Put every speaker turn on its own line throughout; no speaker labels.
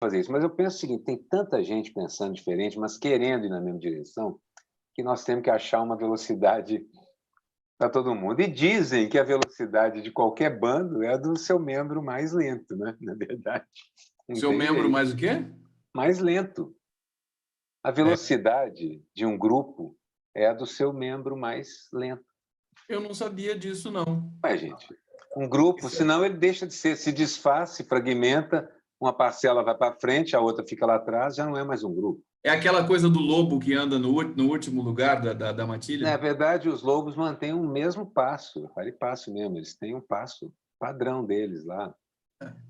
fazer isso. Mas eu penso o seguinte: tem tanta gente pensando diferente, mas querendo ir na mesma direção, que nós temos que achar uma velocidade para todo mundo. E dizem que a velocidade de qualquer bando é a do seu membro mais lento, né? Na verdade.
Seu membro mais o quê?
Mais lento. A velocidade de um grupo é a do seu membro mais lento.
Eu não sabia disso, não.
Gente, um grupo, senão ele deixa de ser, se desfaz, se fragmenta, uma parcela vai para frente, a outra fica lá atrás, já não é mais um grupo.
É aquela coisa do lobo que anda no último lugar da matilha?
Na verdade, os lobos mantêm o mesmo passo, passo mesmo, eles têm um passo padrão deles lá.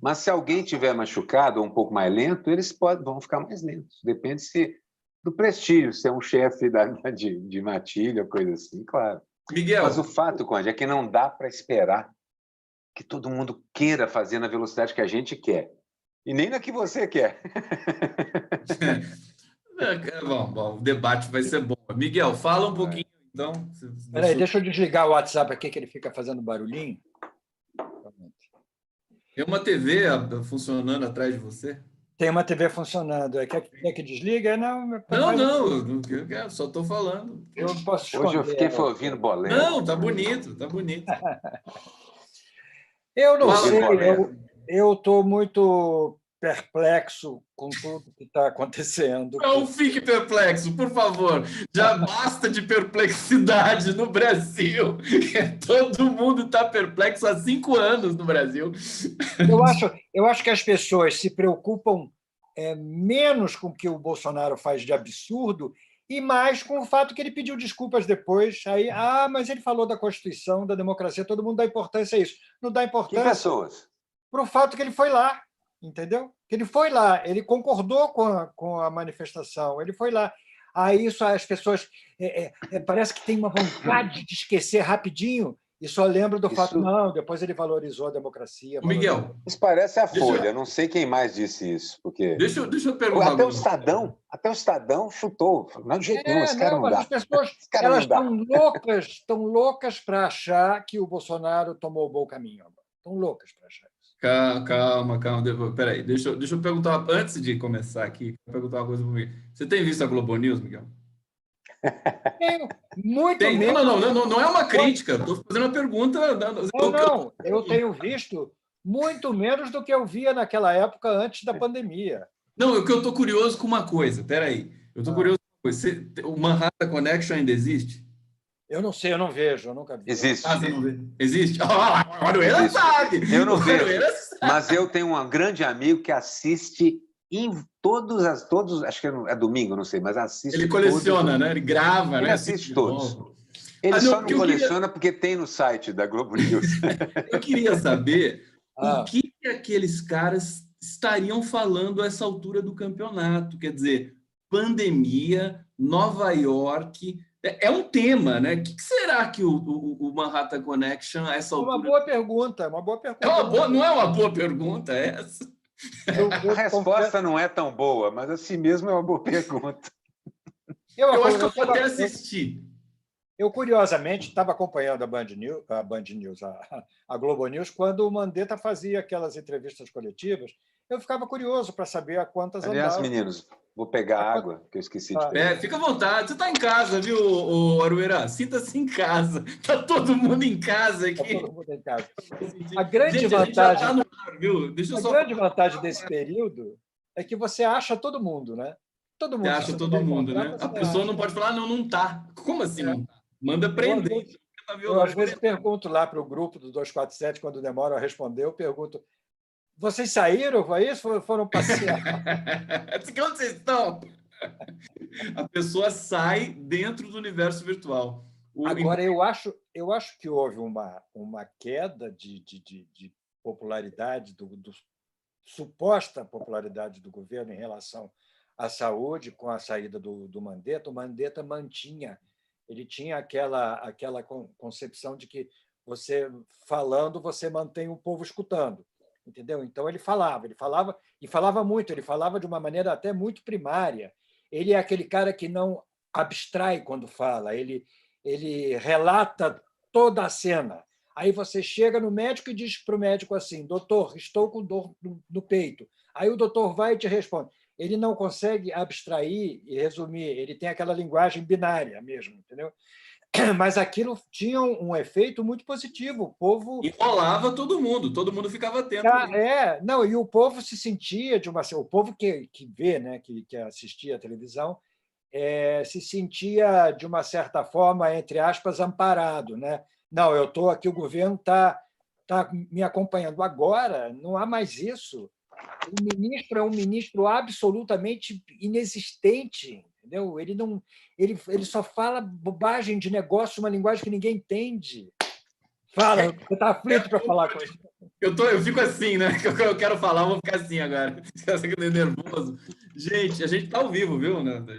Mas se alguém tiver machucado ou um pouco mais lento, eles vão ficar mais lentos. Depende do prestígio, se é um chefe de matilha, coisa assim, claro.
Miguel.
Mas o fato, Conde, é que não dá para esperar que todo mundo queira fazer na velocidade que a gente quer. E nem na que você quer.
Bom, o debate vai ser bom. Miguel, fala um pouquinho, então.
Peraí, deixa eu desligar o WhatsApp aqui, que ele fica fazendo barulhinho.
Tem uma TV funcionando atrás de você?
Tem uma TV funcionando. Quer que desliga?
Não, só estou falando.
Eu posso esconder.
Hoje eu fiquei ouvindo bolero.
Não, tá bonito, tá bonito.
Eu não sei, eu estou muito perplexo com tudo que está acontecendo.
Não fique perplexo, por favor. Já basta de perplexidade no Brasil. Todo mundo está perplexo há 5 anos no Brasil.
Eu acho que as pessoas se preocupam menos com o que o Bolsonaro faz de absurdo e mais com o fato que ele pediu desculpas depois. Aí, mas ele falou da Constituição, da democracia, todo mundo dá importância a isso. Não dá importância.
Que pessoas?
Para o fato que ele foi lá, entendeu? Que ele foi lá, ele concordou com a manifestação, ele foi lá. Aí isso as pessoas parece que tem uma vontade de esquecer rapidinho e só lembra do fato, não, depois ele valorizou a democracia.
Miguel.
Isso parece a Folha, não sei quem mais disse isso. Porque...
Deixa eu perguntar.
Até o Estadão chutou. Não, de jeito nenhum, esse cara não dá.
As pessoas estão loucas para achar que o Bolsonaro tomou o bom caminho. Estão loucas para achar isso.
Calma. Peraí, deixa eu perguntar, antes de começar aqui, perguntar uma coisa para mim. Você tem visto a Globo News, Miguel?
Tenho, muito
menos. Não é uma crítica, estou fazendo uma pergunta.
Não, eu tenho visto muito menos do que eu via naquela época antes da pandemia.
Não, eu estou curioso com uma coisa, peraí. Eu estou curioso com uma coisa. O Manhattan Connection ainda existe?
Eu não sei, eu não vejo, eu nunca vi.
Existe.
Você não vê? Existe? O Arueira sabe!
Eu não vejo, mas eu tenho um grande amigo que assiste em todos, acho que é domingo, não sei, mas assiste.
Ele coleciona, todos, né? Ele grava,
ele
né?
assiste todos. Ele só não coleciona porque tem no site da Globo News.
Eu queria saber o que aqueles caras estariam falando a essa altura do campeonato. Quer dizer, pandemia, Nova York... É um tema, né? O que será que o Manhattan Connection a essa altura...
Uma boa pergunta.
Não é uma boa pergunta essa?
A resposta não é tão boa, mas assim mesmo é uma boa pergunta.
Eu acho que eu vou até assistir.
Eu, curiosamente, estava acompanhando a Globo News, quando o Mandetta fazia aquelas entrevistas coletivas. Eu ficava curioso para saber a quantas
Aliás,
andavam.
Meninos, vou pegar água, que eu esqueci de pegar.
Fica à vontade. Você está em casa, viu, Arueira? Sinta-se em casa. Está todo mundo em casa aqui.
Está todo mundo em casa. A grande vantagem...
A
grande vantagem desse período é que você acha todo mundo, né? Todo mundo.
Você acha todo mundo, né? A pessoa não pode falar, não está. Como assim não está? Manda prender.
Eu, às vezes, pergunto lá para o grupo do 247, quando demora a responder, eu pergunto: vocês saíram? Foi isso? Foram passear?
Onde vocês estão? A pessoa sai dentro do universo virtual.
Agora, eu acho que houve uma queda de popularidade, suposta popularidade do governo em relação à saúde com a saída do Mandetta. O Mandetta mantinha, ele tinha aquela concepção de que você falando, você mantém o povo escutando. Entendeu? Então, ele falava e falava muito, ele falava de uma maneira até muito primária. Ele é aquele cara que não abstrai quando fala, ele relata toda a cena. Aí você chega no médico e diz para o médico assim: doutor, estou com dor no peito. Aí o doutor vai e te responde. Ele não consegue abstrair e resumir, ele tem aquela linguagem binária mesmo, entendeu? Mas aquilo tinha um efeito muito positivo. O povo
Enrolava todo mundo ficava atento ali.
não, e o povo se sentia de uma, o povo que vê, né, que assistia à televisão, se sentia de uma certa forma, entre aspas, amparado, né? Não, eu estou aqui, o governo tá me acompanhando. Agora não há mais isso. O ministro é um ministro absolutamente inexistente, entendeu? Ele só fala bobagem de negócio, uma linguagem que ninguém entende. Fala, você está aflito para falar com ele.
Eu fico assim, né? Eu quero falar, eu vou ficar assim agora. Você nervoso. Gente, a gente está ao vivo, viu, Nanda?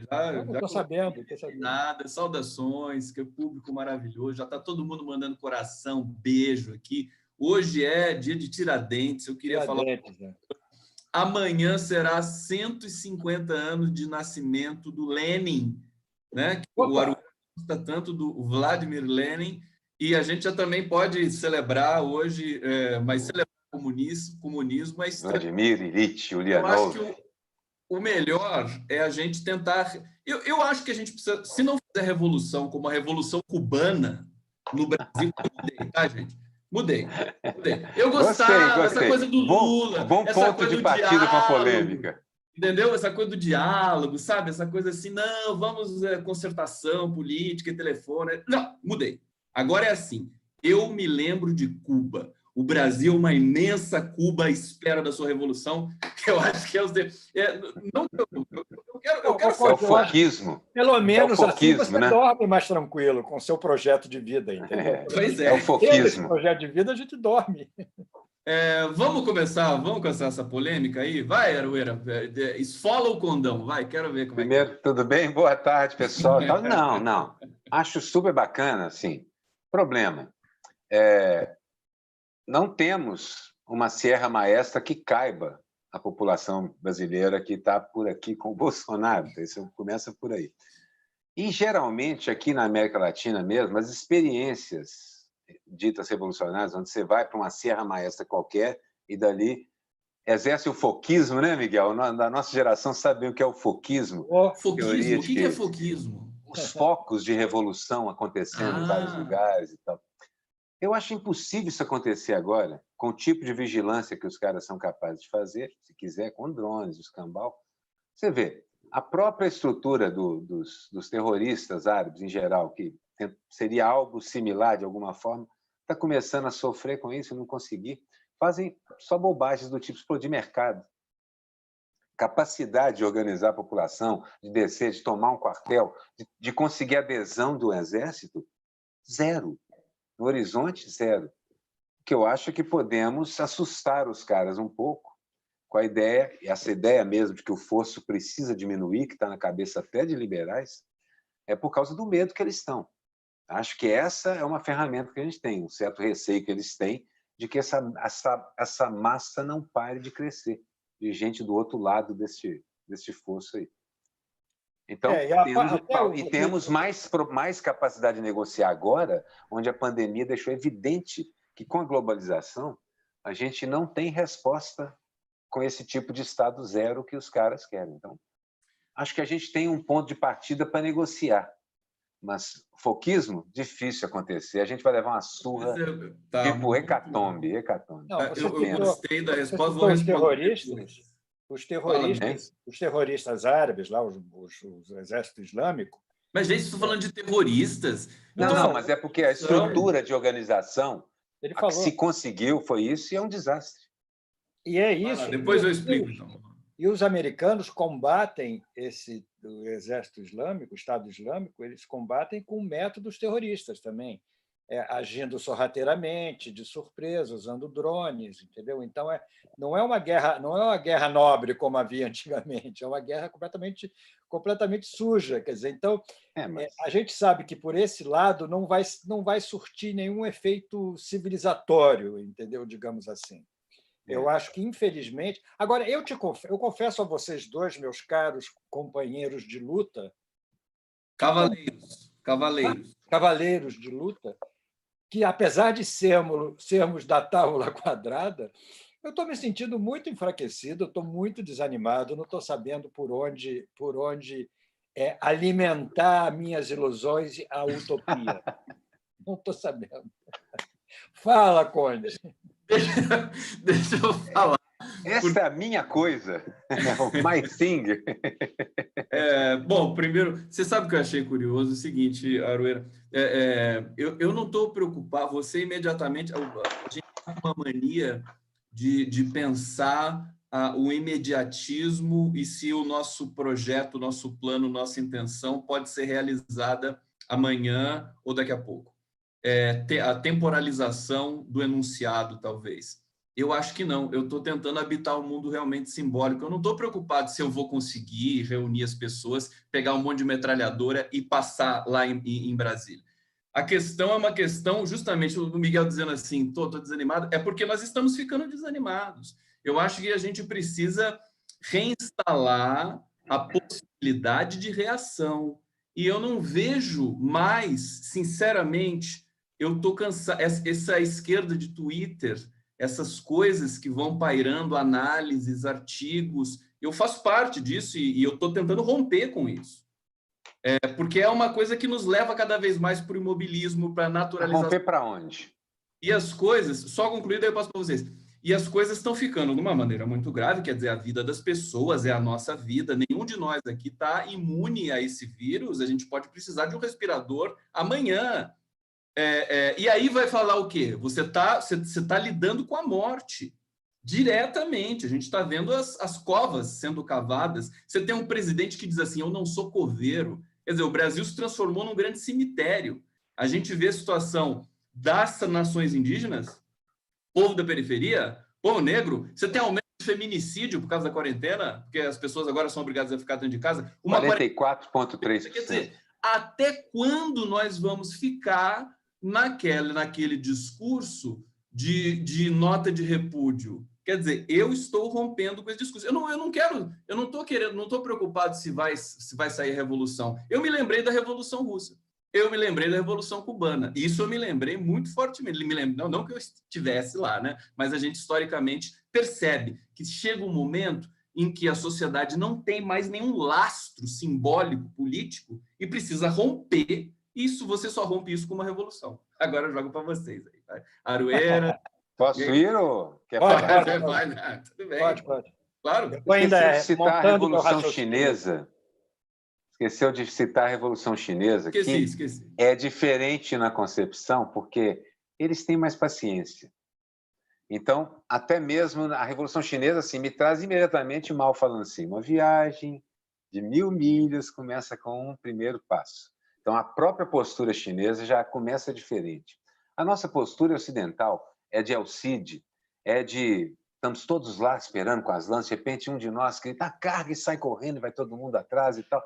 Estou sabendo.
Nada, saudações, que público maravilhoso. Já está todo mundo mandando coração, beijo aqui. Hoje é dia de Tiradentes. Eu queria falar. Amanhã será 150 anos de nascimento do Lenin, né? O Aruanda gosta tanto do Vladimir Lenin. E a gente já também pode celebrar hoje, mas celebrar o comunismo, mas
Vladimir Ilyich Ulyanov.
Eu acho que o melhor é a gente tentar. Eu acho que a gente precisa, se não fizer revolução como a Revolução Cubana no Brasil, mudei, tá, gente? Mudei. Eu gostava dessa coisa do Lula.
Bom ponto de partida com a polêmica.
Entendeu? Essa coisa do diálogo, sabe? Essa coisa assim, não, vamos concertação política e telefone. Não, mudei. Agora é assim, eu me lembro de Cuba. O Brasil é uma imensa Cuba à espera da sua revolução. Eu acho que é os... Eu quero
é o foquismo.
Pelo menos assim você dorme mais tranquilo com o seu projeto de vida. Entendeu?
Pois
é o foquismo.
Esse projeto de vida a gente dorme.
Vamos começar essa polêmica aí? Vai, Aroeira, esfola o condão, vai, quero ver como
Primeiro, tudo bem? Boa tarde, pessoal. Não. Acho super bacana, assim. Problema. Não temos uma Serra Maestra que caiba a população brasileira que está por aqui com o Bolsonaro. Isso começa por aí. E, geralmente, aqui na América Latina mesmo, as experiências ditas revolucionárias, onde você vai para uma Serra Maestra qualquer e dali exerce o foquismo, né, Miguel? Da nossa geração sabe o que é o foquismo.
Foquismo? O que é foquismo?
Os focos de revolução acontecendo em vários lugares e tal. Eu acho impossível isso acontecer agora, com o tipo de vigilância que os caras são capazes de fazer, se quiser, com drones, escambau. Você vê, a própria estrutura dos terroristas árabes, em geral, que seria algo similar de alguma forma, está começando a sofrer com isso e não conseguir. Fazem só bobagens do tipo explodir mercado. Capacidade de organizar a população, de descer, de tomar um quartel, de conseguir adesão do exército, zero. No horizonte, zero. O que eu acho é que podemos assustar os caras um pouco com a ideia, essa ideia mesmo de que o fosso precisa diminuir, que está na cabeça até de liberais, é por causa do medo que eles estão. Acho que essa é uma ferramenta que a gente tem, um certo receio que eles têm de que essa massa não pare de crescer, de gente do outro lado deste fosso aí. Então, temos mais capacidade de negociar agora, onde a pandemia deixou evidente que, com a globalização, a gente não tem resposta com esse tipo de Estado zero que os caras querem. Então, acho que a gente tem um ponto de partida para negociar. Mas foquismo, difícil acontecer. A gente vai levar uma surra tipo hecatombe.
Eu gostei da resposta.
Os terroristas árabes, lá, os exércitos islâmicos.
Mas, gente, estou falando de terroristas.
Não, mas é porque a estrutura de organização, se conseguiu, foi isso, e é um desastre.
E é isso.
Depois eu explico, então.
E os americanos combatem o exército islâmico, o Estado Islâmico, eles combatem com métodos terroristas também, agindo sorrateiramente, de surpresa, usando drones, entendeu? Então não é uma guerra nobre como havia antigamente, é uma guerra completamente suja, quer dizer, então a gente sabe que por esse lado não vai surtir nenhum efeito civilizatório, entendeu? Digamos assim. Eu acho que, infelizmente... Agora, eu confesso a vocês dois, meus caros companheiros de luta... Cavaleiros de luta, que, apesar de sermos da tábua quadrada, Eu estou me sentindo muito enfraquecido, estou muito desanimado, não estou sabendo por onde alimentar minhas ilusões e a utopia. Não estou sabendo. Fala, Conde.
Deixa eu falar.
Essa é a minha coisa, o my thing.
Bom, primeiro, você sabe o que eu achei curioso? É o seguinte, Aroeira, eu não estou preocupado, você imediatamente, a gente está com uma mania de pensar o imediatismo e se o nosso projeto, o nosso plano, nossa intenção pode ser realizada amanhã ou daqui a pouco. A temporalização do enunciado, talvez. Eu acho que não. Eu estou tentando habitar um mundo realmente simbólico. Eu não estou preocupado se eu vou conseguir reunir as pessoas, pegar um monte de metralhadora e passar lá em Brasília. A questão é uma questão, justamente, o Miguel dizendo assim, estou desanimado, é porque nós estamos ficando desanimados. Eu acho que a gente precisa reinstalar a possibilidade de reação. E eu não vejo mais, sinceramente, eu estou cansado. Essa esquerda de Twitter, essas coisas que vão pairando, análises, artigos, eu faço parte disso e eu estou tentando romper com isso. Porque é uma coisa que nos leva cada vez mais para o imobilismo, para a naturalização.
Romper para onde?
E as coisas, só concluído, aí eu passo para vocês. E as coisas estão ficando de uma maneira muito grave, quer dizer, a vida das pessoas é a nossa vida. Nenhum de nós aqui está imune a esse vírus. A gente pode precisar de um respirador amanhã. E aí vai falar o quê? Você tá lidando com a morte diretamente. A gente está vendo as covas sendo cavadas. Você tem um presidente que diz assim, eu não sou coveiro. Quer dizer, o Brasil se transformou num grande cemitério. A gente vê a situação das nações indígenas, povo da periferia, povo negro. Você tem aumento de feminicídio por causa da quarentena, porque as pessoas agora são obrigadas a ficar dentro de casa.
44,3%.
Quer dizer, até quando nós vamos ficar naquele discurso de nota de repúdio? Quer dizer, eu estou rompendo com esse discurso. Eu não estou preocupado se vai sair a revolução. Eu me lembrei da Revolução Russa. Eu me lembrei da Revolução Cubana. Isso eu me lembrei muito fortemente. Não que eu estivesse lá, né? Mas a gente historicamente percebe que chega um momento em que a sociedade não tem mais nenhum lastro simbólico, político, e precisa romper isso. Você só rompe isso com uma revolução. Agora eu jogo para vocês aí. Tá? Aroeira.
Posso ir ou quer
pode,
falar?
Vai, tudo bem.
Pode.
Claro.
Esqueceu de citar a Revolução Chinesa. Esqueceu de citar a Revolução Chinesa,
Esqueci.
É diferente na concepção, porque eles têm mais paciência. Então, até mesmo a Revolução Chinesa assim, me traz imediatamente mal falando assim, uma viagem de 1000 milhas começa com um primeiro passo. Então, a própria postura chinesa já começa diferente. A nossa postura ocidental é de Alcide, estamos todos lá esperando com as lanças, de repente um de nós grita, carga e sai correndo, e vai todo mundo atrás e tal.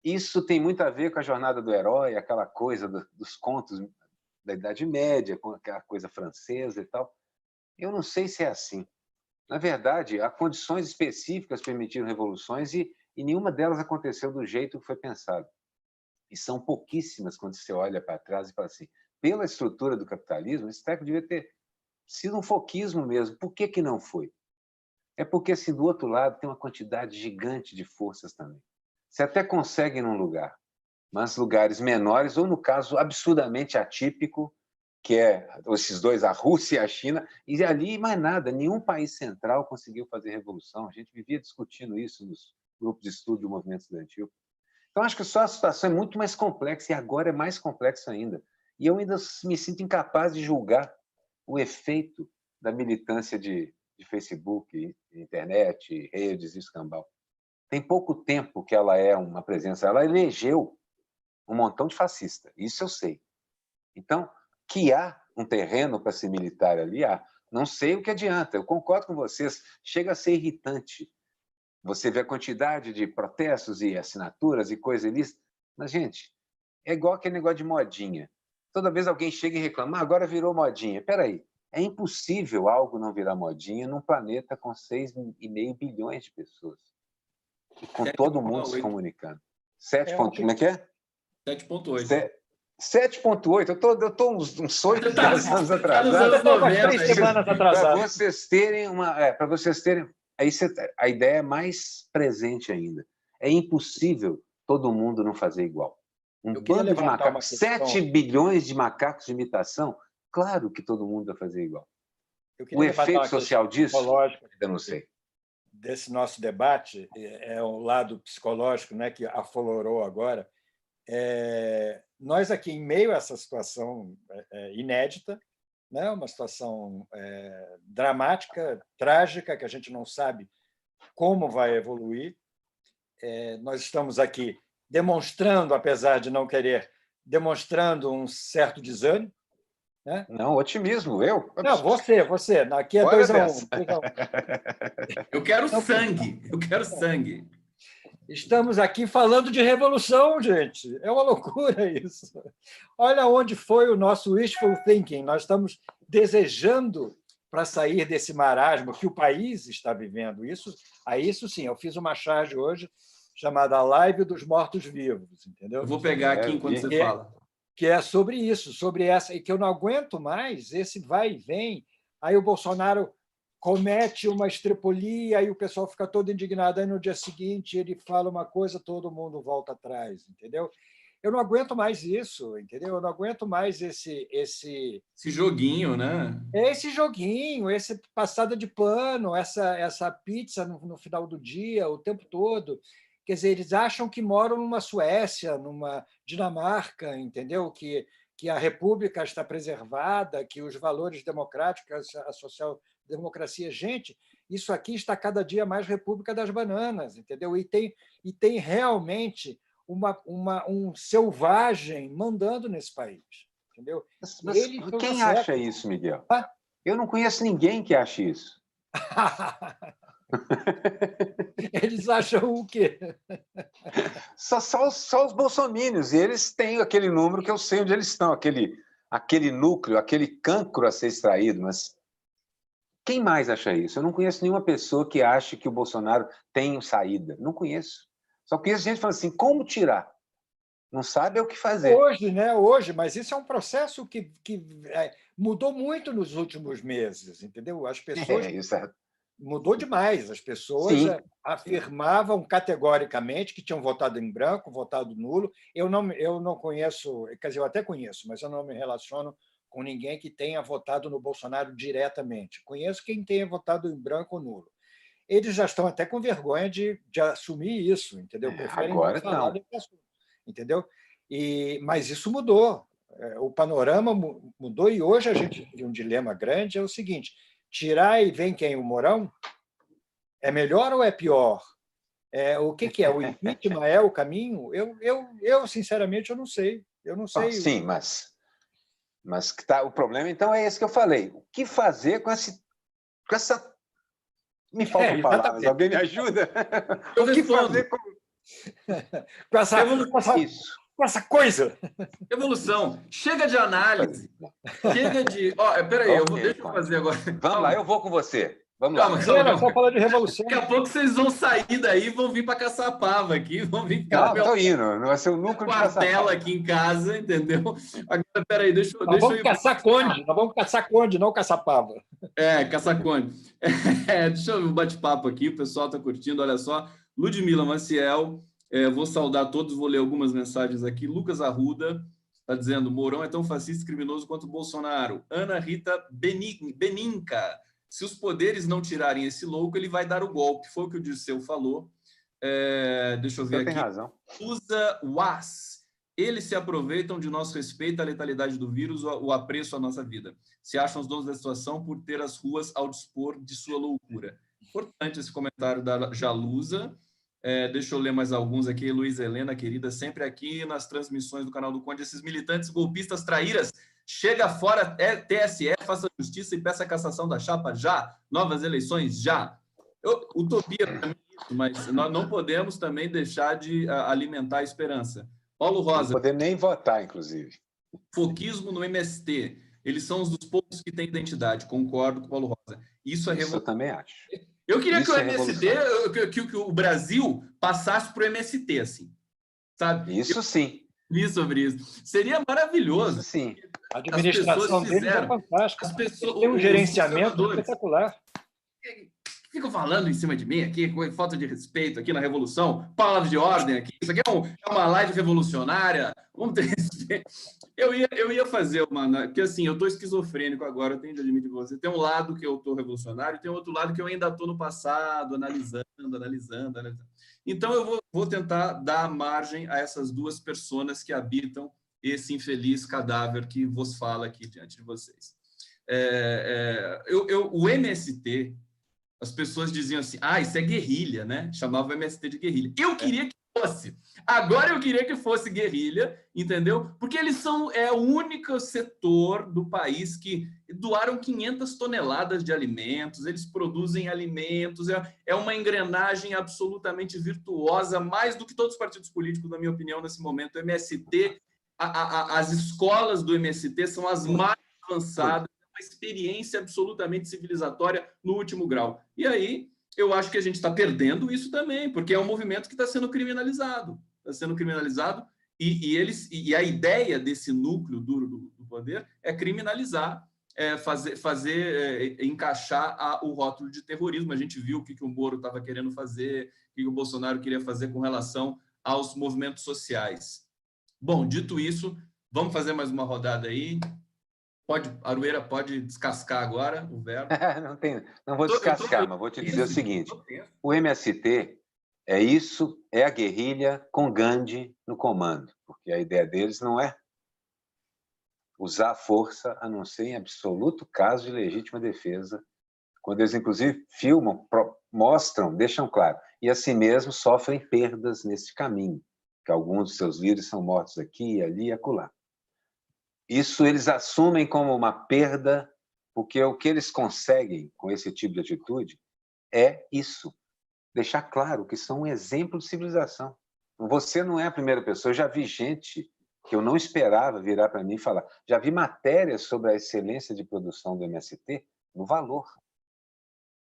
Isso tem muito a ver com a jornada do herói, aquela coisa dos contos da Idade Média, com aquela coisa francesa e tal. Eu não sei se é assim. Na verdade, há condições específicas permitiram revoluções e nenhuma delas aconteceu do jeito que foi pensado. E são pouquíssimas quando você olha para trás e fala assim, pela estrutura do capitalismo, esse treco devia ter sido um foquismo mesmo. Por que não foi? É porque, assim, do outro lado, tem uma quantidade gigante de forças também. Você até consegue num lugar, mas lugares menores, ou no caso absurdamente atípico, que é esses dois, a Rússia e a China, e ali mais nada, nenhum país central conseguiu fazer revolução. A gente vivia discutindo isso nos grupos de estudo do movimento estudantil. Então, acho que só a situação é muito mais complexa, e agora é mais complexa ainda. E eu ainda me sinto incapaz de julgar o efeito da militância de Facebook, internet, redes e escambau. Tem pouco tempo que ela é uma presença. Ela elegeu um montão de fascista, isso eu sei. Então, que há um terreno para ser militar ali, há. Não sei o que adianta, eu concordo com vocês, chega a ser irritante. Você vê a quantidade de protestos e assinaturas e coisas ilícitas, mas, gente, é igual aquele negócio de modinha. Toda vez alguém chega e reclama, agora virou modinha. Espera aí, é impossível algo não virar modinha num planeta com 6,5 bilhões de pessoas. Com todo mundo se comunicando. 7 pontos, como é que é?
7,8.
7,8. Eu tô uns 8, 10 anos atrasado.
Nos anos 90,
3 semanas atrasadas.
Para vocês terem a ideia é mais presente ainda. É impossível todo mundo não fazer igual. Um bando de macacos, 7 bilhões de macacos de imitação, claro que todo mundo vai fazer igual. O efeito social disso, eu não sei.
Desse nosso debate, é o lado psicológico, né, que aflorou agora. Nós aqui, em meio a essa situação inédita, né, uma situação dramática, trágica, que a gente não sabe como vai evoluir, nós estamos aqui demonstrando, apesar de não querer, demonstrando um certo desânimo. Né?
Não, otimismo,
Não, você. Aqui é 2-1.
Eu quero sangue, eu quero sangue.
Estamos aqui falando de revolução, gente. É uma loucura isso. Olha onde foi o nosso wishful thinking. Nós estamos desejando para sair desse marasmo que o país está vivendo. Isso sim, eu fiz uma charge hoje chamada Live dos Mortos-Vivos, entendeu?
Eu vou pegar aqui enquanto você fala.
Que é sobre isso, sobre essa, e que eu não aguento mais esse vai e vem. Aí o Bolsonaro comete uma estrepolia, aí o pessoal fica todo indignado, aí no dia seguinte ele fala uma coisa, todo mundo volta atrás, entendeu? Eu não aguento mais isso, entendeu? Eu não aguento mais esse
joguinho, né?
Esse joguinho, essa passada de pano, essa pizza no final do dia, o tempo todo. Quer dizer, eles acham que moram numa Suécia, numa Dinamarca, entendeu? Que a República está preservada, que os valores democráticos, a social-democracia... Gente, isso aqui está cada dia mais República das Bananas, entendeu? E tem realmente um selvagem mandando nesse país, entendeu?
Mas quem acha isso, Miguel? Eu não conheço ninguém que ache isso.
Eles acham o quê?
Só os bolsomínios, e eles têm aquele número que eu sei onde eles estão, aquele núcleo, aquele cancro a ser extraído, mas quem mais acha isso? Eu não conheço nenhuma pessoa que ache que o Bolsonaro tem saída. Não conheço. Só conheço gente falando assim, como tirar? Não sabe o que fazer.
Hoje, mas isso é um processo que mudou muito nos últimos meses, entendeu? As pessoas... Mudou demais. As pessoas afirmavam categoricamente que tinham votado em branco, votado nulo. Eu não conheço, quer dizer, eu até conheço, mas eu não me relaciono com ninguém que tenha votado no Bolsonaro diretamente. Conheço quem tenha votado em branco ou nulo. Eles já estão até com vergonha de assumir isso, entendeu? Preferem
agora
não falar desse assunto, entendeu? Mas isso mudou. O panorama mudou e hoje a gente tem um dilema grande, é o seguinte: tirar e vem quem? O Mourão? É melhor ou é pior? O que é? O impeachment é o caminho? Eu sinceramente, eu não sei. Eu não sei.
Sim, mas o problema, então, é esse que eu falei. O que fazer com essa... Me faltam palavras. Alguém me ajuda? O que fazer
com essa coisa?
Evolução. Chega de análise. Chega de... Peraí, deixa eu fazer agora.
Vamos lá, eu vou com você. Vamos lá.
Calma. Só falar de revolução.
Daqui a pouco vocês vão sair daí e vão vir para Caçapava aqui. Vão vir
ficar... Não, estou indo. Não vai ser o núcleo de
quartela aqui em casa, entendeu? Agora, peraí, deixa eu ir...
Caçar Conde. Nós vamos caçar Conde, não Caçapava.
Caçar Conde. Deixa eu ver um bate-papo aqui. O pessoal está curtindo, olha só. Ludmila Maciel... vou saudar todos, vou ler algumas mensagens aqui. Lucas Arruda está dizendo: Mourão é tão fascista e criminoso quanto Bolsonaro. Ana Rita Beninca: se os poderes não tirarem esse louco, ele vai dar o golpe. Foi o que o Dirceu falou. Deixa eu ver aqui.
Tem razão.
Usa Was: eles se aproveitam de nosso respeito à letalidade do vírus, o apreço à nossa vida. Se acham os donos da situação por ter as ruas ao dispor de sua loucura. Importante esse comentário da Jalusa. Deixa eu ler mais alguns aqui. Luísa Helena, querida, sempre aqui nas transmissões do canal do Conde. Esses militantes golpistas traíras, chega fora, TSE, faça justiça e peça a cassação da chapa já. Novas eleições já. Utopia para mim isso, mas nós não podemos também deixar de alimentar a esperança. Paulo Rosa.
Não podemos nem votar, inclusive.
Foquismo no MST. Eles são os dos poucos que têm identidade. Concordo com o Paulo Rosa. Isso é revolução.
Eu também acho.
Eu queria que o MST, que o Brasil passasse para o MST, assim, sabe?
Isso sim.
vi sobre isso. Seria maravilhoso.
Isso sim.
A administração deles é fantástica. Tem um gerenciamento espetacular.
Ficam falando em cima de mim aqui, com falta de respeito aqui na Revolução, palavras de ordem aqui, isso aqui é uma live revolucionária, vamos ter respeito. Eu ia fazer uma... Porque, assim, eu estou esquizofrênico agora, eu tenho de admitir para você. Tem um lado que eu estou revolucionário, tem outro lado que eu ainda estou no passado, analisando. Então, eu vou tentar dar margem a essas duas pessoas que habitam esse infeliz cadáver que vos fala aqui diante de vocês. O MST... As pessoas diziam assim, isso é guerrilha, né? Chamava o MST de guerrilha. Eu queria que fosse. Agora eu queria que fosse guerrilha, entendeu? Porque eles são o único setor do país que doaram 500 toneladas de alimentos, eles produzem alimentos, é uma engrenagem absolutamente virtuosa, mais do que todos os partidos políticos, na minha opinião, nesse momento. O MST, as escolas do MST são as mais avançadas, experiência absolutamente civilizatória no último grau. E aí, eu acho que a gente está perdendo isso também, porque é um movimento que está sendo criminalizado. Está sendo criminalizado e a ideia desse núcleo duro do poder é criminalizar, encaixar o rótulo de terrorismo. A gente viu o que o Moro estava querendo fazer, o que o Bolsonaro queria fazer com relação aos movimentos sociais. Bom, dito isso, vamos fazer mais uma rodada aí. Arueira pode descascar agora o verbo?
Não vou descascar, mas vou te dizer o seguinte. O MST é a guerrilha com Gandhi no comando, porque a ideia deles não é usar a força, a não ser em absoluto caso de legítima defesa, quando eles, inclusive, filmam, mostram, deixam claro, e assim mesmo sofrem perdas nesse caminho, que alguns de seus líderes são mortos aqui, ali e acolá. Isso eles assumem como uma perda, porque o que eles conseguem com esse tipo de atitude é isso, deixar claro que são um exemplo de civilização. Você não é a primeira pessoa, eu já vi gente que eu não esperava virar para mim e falar, já vi matérias sobre a excelência de produção do MST no valor.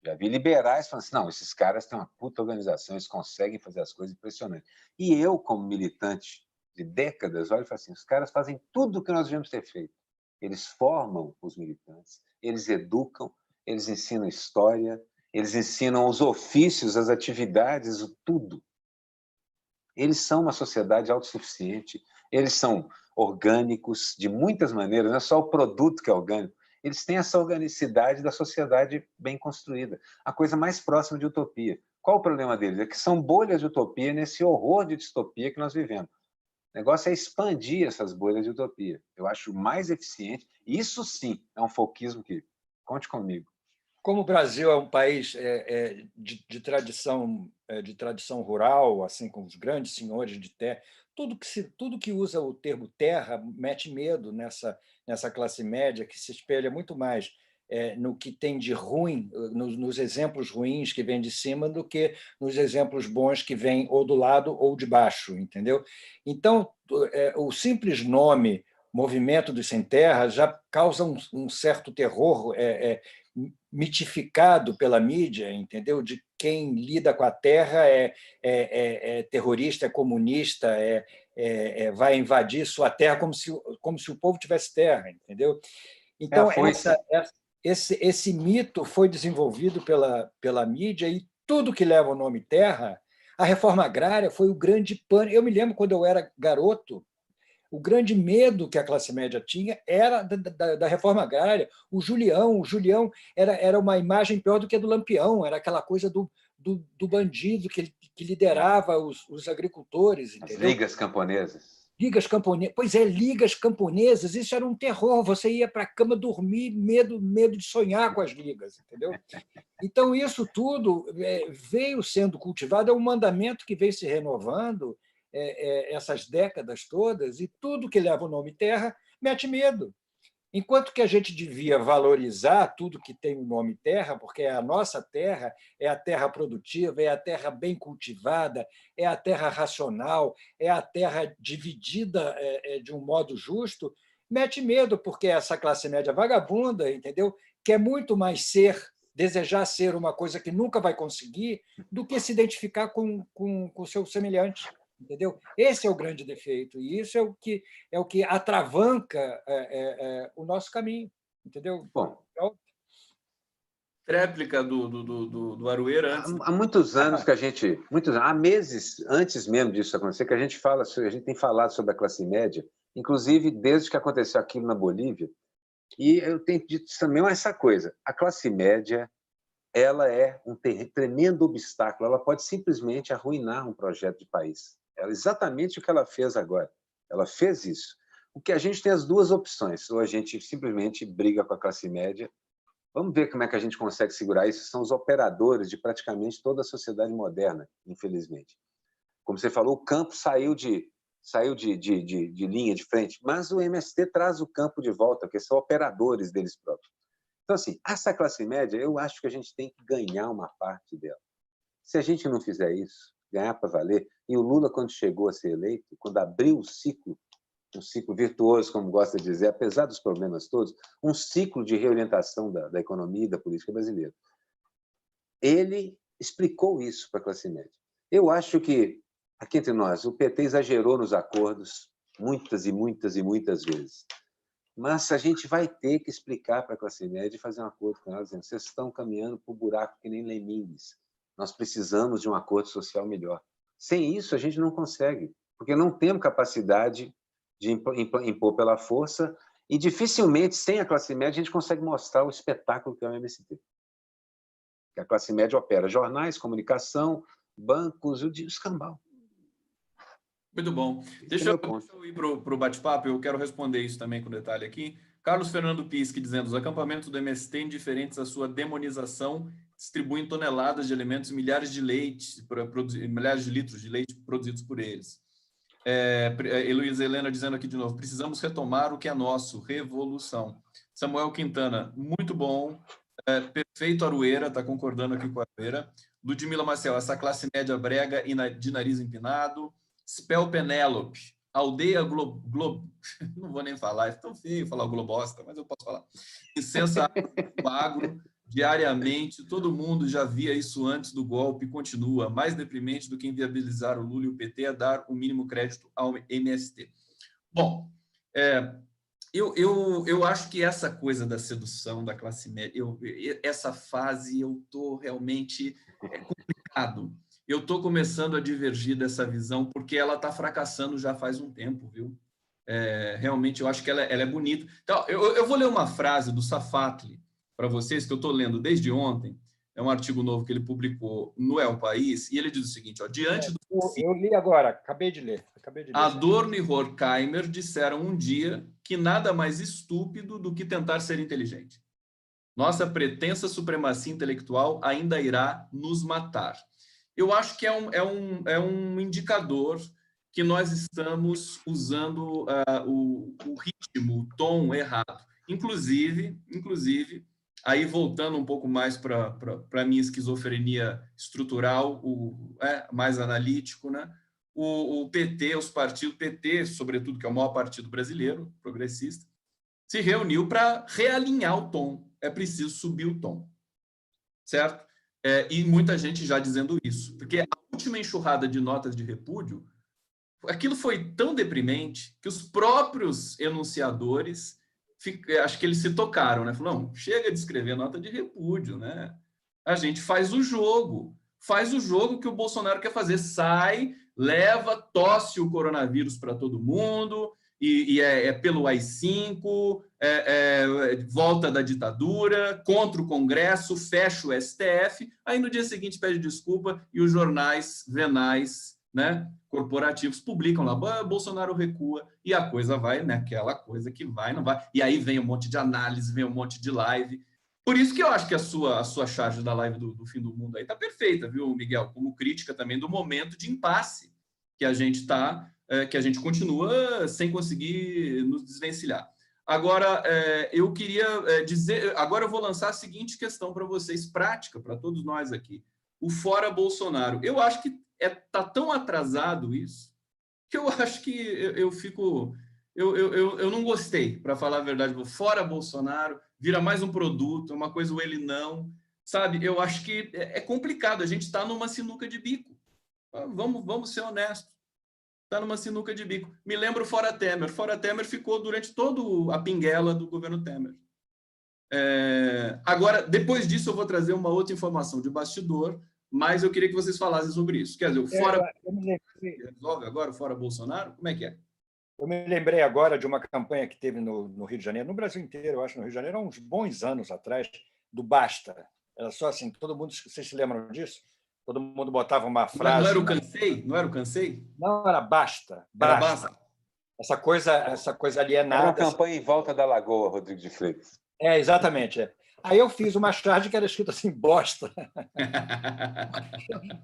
Já vi liberais falando assim, não, esses caras têm uma puta organização, eles conseguem fazer as coisas impressionantes. E eu, como militante de décadas, olha e falo assim, os caras fazem tudo o que nós devíamos ter feito. Eles formam os militantes, eles educam, eles ensinam história, eles ensinam os ofícios, as atividades, o tudo. Eles são uma sociedade autossuficiente, eles são orgânicos de muitas maneiras, não é só o produto que é orgânico, eles têm essa organicidade da sociedade bem construída, a coisa mais próxima de utopia. Qual o problema deles? É que são bolhas de utopia nesse horror de distopia que nós vivemos. O negócio é expandir essas bolhas de utopia. Eu acho mais eficiente. Isso sim é um folquismo que... Conte comigo.
Como o Brasil é um país de tradição rural, assim, com os grandes senhores de terra, tudo que usa o termo terra mete medo nessa classe média, que se espelha muito mais no que tem de ruim, nos exemplos ruins que vêm de cima, do que nos exemplos bons que vêm ou do lado ou de baixo, entendeu? Então, o simples nome Movimento dos Sem Terra já causa um certo terror mitificado pela mídia, entendeu? De quem lida com a terra é terrorista, é comunista, vai invadir sua terra como se o povo tivesse terra, entendeu? Então, esse mito foi desenvolvido pela mídia e tudo que leva o nome terra, a reforma agrária foi o grande pânico. Eu me lembro, quando eu era garoto, o grande medo que a classe média tinha era da reforma agrária. O Julião era uma imagem pior do que a do Lampião, era aquela coisa do bandido que liderava os agricultores. Entendeu?
As ligas camponesas.
Ligas camponesas. Pois é, ligas camponesas, isso era um terror. Você ia para a cama dormir, medo de sonhar com as ligas, entendeu? Então, isso tudo veio sendo cultivado, é um mandamento que veio se renovando essas décadas todas, e tudo que leva o nome terra mete medo. Enquanto que a gente devia valorizar tudo que tem o nome terra, porque é a nossa terra, é a terra produtiva, é a terra bem cultivada, é a terra racional, é a terra dividida de um modo justo, mete medo, porque essa classe média vagabunda, entendeu? Quer muito mais desejar ser uma coisa que nunca vai conseguir, do que se identificar com o seu semelhante. Entendeu? Esse é o grande defeito, e isso é o que atravanca o nosso caminho. Entendeu?
Bom,
réplica do Aroeira antes.
há muitos anos que a gente, há meses antes mesmo disso acontecer, que a gente tem falado sobre a classe média, inclusive desde que aconteceu aquilo na Bolívia, e eu tenho dito também essa coisa: a classe média, ela é um tremendo obstáculo, ela pode simplesmente arruinar um projeto de país. É exatamente o que ela fez agora. Ela fez isso. O que a gente tem as duas opções: ou a gente simplesmente briga com a classe média. Vamos ver como é que a gente consegue segurar isso. São os operadores de praticamente toda a sociedade moderna, infelizmente. Como você falou, o campo saiu de linha de frente, mas o MST traz o campo de volta, porque são operadores deles próprios. Então, assim, essa classe média, eu acho que a gente tem que ganhar uma parte dela. Se a gente não fizer isso, ganhar para valer, e o Lula, quando chegou a ser eleito, quando abriu o ciclo, um ciclo virtuoso, como gosta de dizer, apesar dos problemas todos, um ciclo de reorientação da economia e da política brasileira. Ele explicou isso para a classe média. Eu acho que, aqui entre nós, o PT exagerou nos acordos muitas e muitas e muitas vezes. Mas a gente vai ter que explicar para a classe média e fazer um acordo com ela, dizendo: vocês estão caminhando para o buraco que nem lemmings. Nós precisamos de um acordo social melhor. Sem isso, a gente não consegue, porque não temos capacidade de impor pela força, e dificilmente, sem a classe média, a gente consegue mostrar o espetáculo que é o MST. A classe média opera jornais, comunicação, bancos, o escambau.
Muito bom. Deixa eu ir para o bate-papo, eu quero responder isso também com detalhe aqui. Carlos Fernando Pisque dizendo: os acampamentos do MST, indiferentes à sua demonização, distribuem toneladas de alimentos e milhares de milhares de litros de leite produzidos por eles. Heloísa Helena dizendo aqui de novo: precisamos retomar o que é nosso, revolução. Samuel Quintana, muito bom. Perfeito, Aroeira, está concordando aqui com a Aroeira. Ludmila Maciel, essa classe média brega e de nariz empinado. Spell Penélope, aldeia não vou nem falar, é tão feio falar globosta, mas eu posso falar. Licença agro, diariamente, todo mundo já via isso antes do golpe, continua. Mais deprimente do que inviabilizar o Lula e o PT é dar o mínimo crédito ao MST. Bom, eu acho que essa coisa da sedução da classe média, essa fase eu estou realmente complicado. Eu estou começando a divergir dessa visão, porque ela está fracassando já faz um tempo, viu? Realmente, eu acho que ela é bonita. Então, eu vou ler uma frase do Safatli para vocês, que eu estou lendo desde ontem. É um artigo novo que ele publicou no El País, e ele diz o seguinte: diante do...
Eu li agora, acabei de ler.
Adorno e Horkheimer disseram um dia que nada mais estúpido do que tentar ser inteligente. Nossa pretensa supremacia intelectual ainda irá nos matar. Eu acho que é um indicador que nós estamos usando o ritmo, o tom errado. Inclusive, aí voltando um pouco mais para a minha esquizofrenia estrutural, mais analítico, né? O PT, os partidos, PT, sobretudo, que é o maior partido brasileiro, progressista, se reuniu para realinhar o tom. É preciso subir o tom, certo? E muita gente já dizendo isso, porque a última enxurrada de notas de repúdio, aquilo foi tão deprimente que os próprios enunciadores, acho que eles se tocaram, né? Falaram: não, chega de escrever nota de repúdio, né? A gente faz o jogo que o Bolsonaro quer fazer, sai, leva, tosse o coronavírus para todo mundo, e pelo AI-5, volta da ditadura, contra o Congresso, fecha o STF, aí no dia seguinte pede desculpa e os jornais venais, né, corporativos publicam lá: Bolsonaro recua, e a coisa vai naquela coisa que vai, não vai, e aí vem um monte de análise, vem um monte de live. Por isso que eu acho que a sua charge da live do Fim do Mundo aí está perfeita, viu, Miguel? Como crítica também do momento de impasse que a gente está, que a gente continua sem conseguir nos desvencilhar. Agora, eu queria dizer... Agora eu vou lançar a seguinte questão para vocês, prática, para todos nós aqui. O fora Bolsonaro. Eu acho que está tão atrasado isso, que eu acho que eu fico... Eu não gostei, para falar a verdade. Fora Bolsonaro, vira mais um produto, uma coisa ou ele não, sabe? Eu acho que é complicado, a gente está numa sinuca de bico. Vamos ser honestos. está numa sinuca de bico. Me lembro o Fora Temer. Fora Temer ficou durante toda a pinguela do governo Temer. Agora, depois disso, eu vou trazer uma outra informação de bastidor, mas eu queria que vocês falassem sobre isso. Quer dizer, o Fora... resolve agora o Fora Bolsonaro? Como é que é?
Eu me lembrei agora de uma campanha que teve no Rio de Janeiro, no Brasil inteiro, eu acho, no Rio de Janeiro, há uns bons anos atrás, do Basta. Era só assim, todo mundo... Vocês se lembram disso? Todo mundo botava uma frase...
Não era o Cansei? Não era o Cansei?
Não, era Basta.
Era Basta.
Essa coisa alienada...
Era uma campanha em volta da Lagoa, Rodrigo de Freitas.
Exatamente. Aí eu fiz uma charge que era escrito assim, bosta.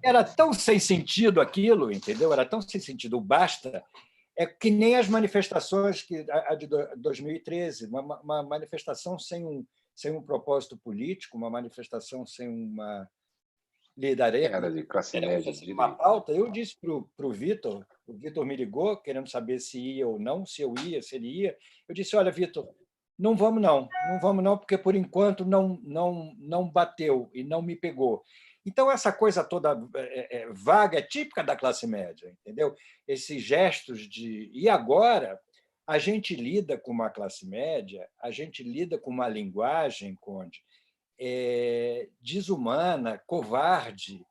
Era tão sem sentido aquilo, entendeu? Era tão sem sentido o basta, é que nem as manifestações a de 2013, uma manifestação sem um propósito político, uma manifestação sem uma liderança.
Era de classe média.
Uma pauta. Eu disse para o Vitor me ligou, querendo saber se ia ou não, se eu ia, se ele ia. Eu disse, olha, Vitor, não vamos não, porque por enquanto não bateu e não me pegou. Então, essa coisa toda vaga é típica da classe média, entendeu? Esses gestos de... E agora, a gente lida com uma classe média, a gente lida com uma linguagem, Conde, desumana, covarde,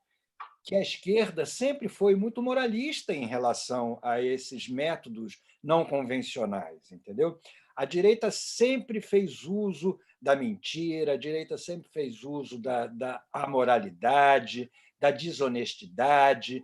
que a esquerda sempre foi muito moralista em relação a esses métodos não convencionais, entendeu? A direita sempre fez uso da mentira, a direita sempre fez uso da amoralidade, da desonestidade,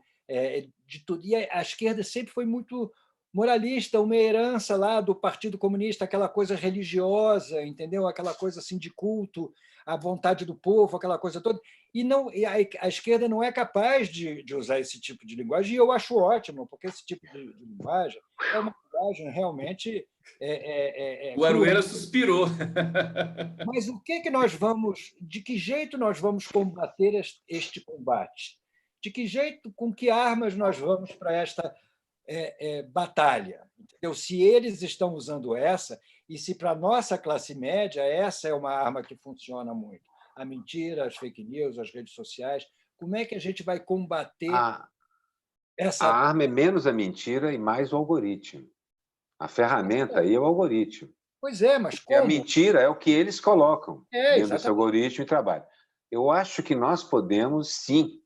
de tudo. E a esquerda sempre foi muito moralista, uma herança lá do Partido Comunista, aquela coisa religiosa, entendeu? Aquela coisa assim de culto à vontade do povo, aquela coisa toda. E a esquerda não é capaz de usar esse tipo de linguagem, e eu acho ótimo, porque esse tipo de linguagem é uma linguagem realmente...
O Arueira suspirou.
Mas de que jeito nós vamos combater este combate? De que jeito, com que armas nós vamos para esta batalha? Entendeu? Se eles estão usando essa, e se para a nossa classe média essa é uma arma que funciona muito, a mentira, as fake news, as redes sociais, como é que a gente vai combater essa...
A arma é menos a mentira e mais o algoritmo. A ferramenta aí é o algoritmo.
Pois é, mas
como? E a mentira é o que eles colocam dentro desse algoritmo e trabalho. Eu acho que nós podemos, sim,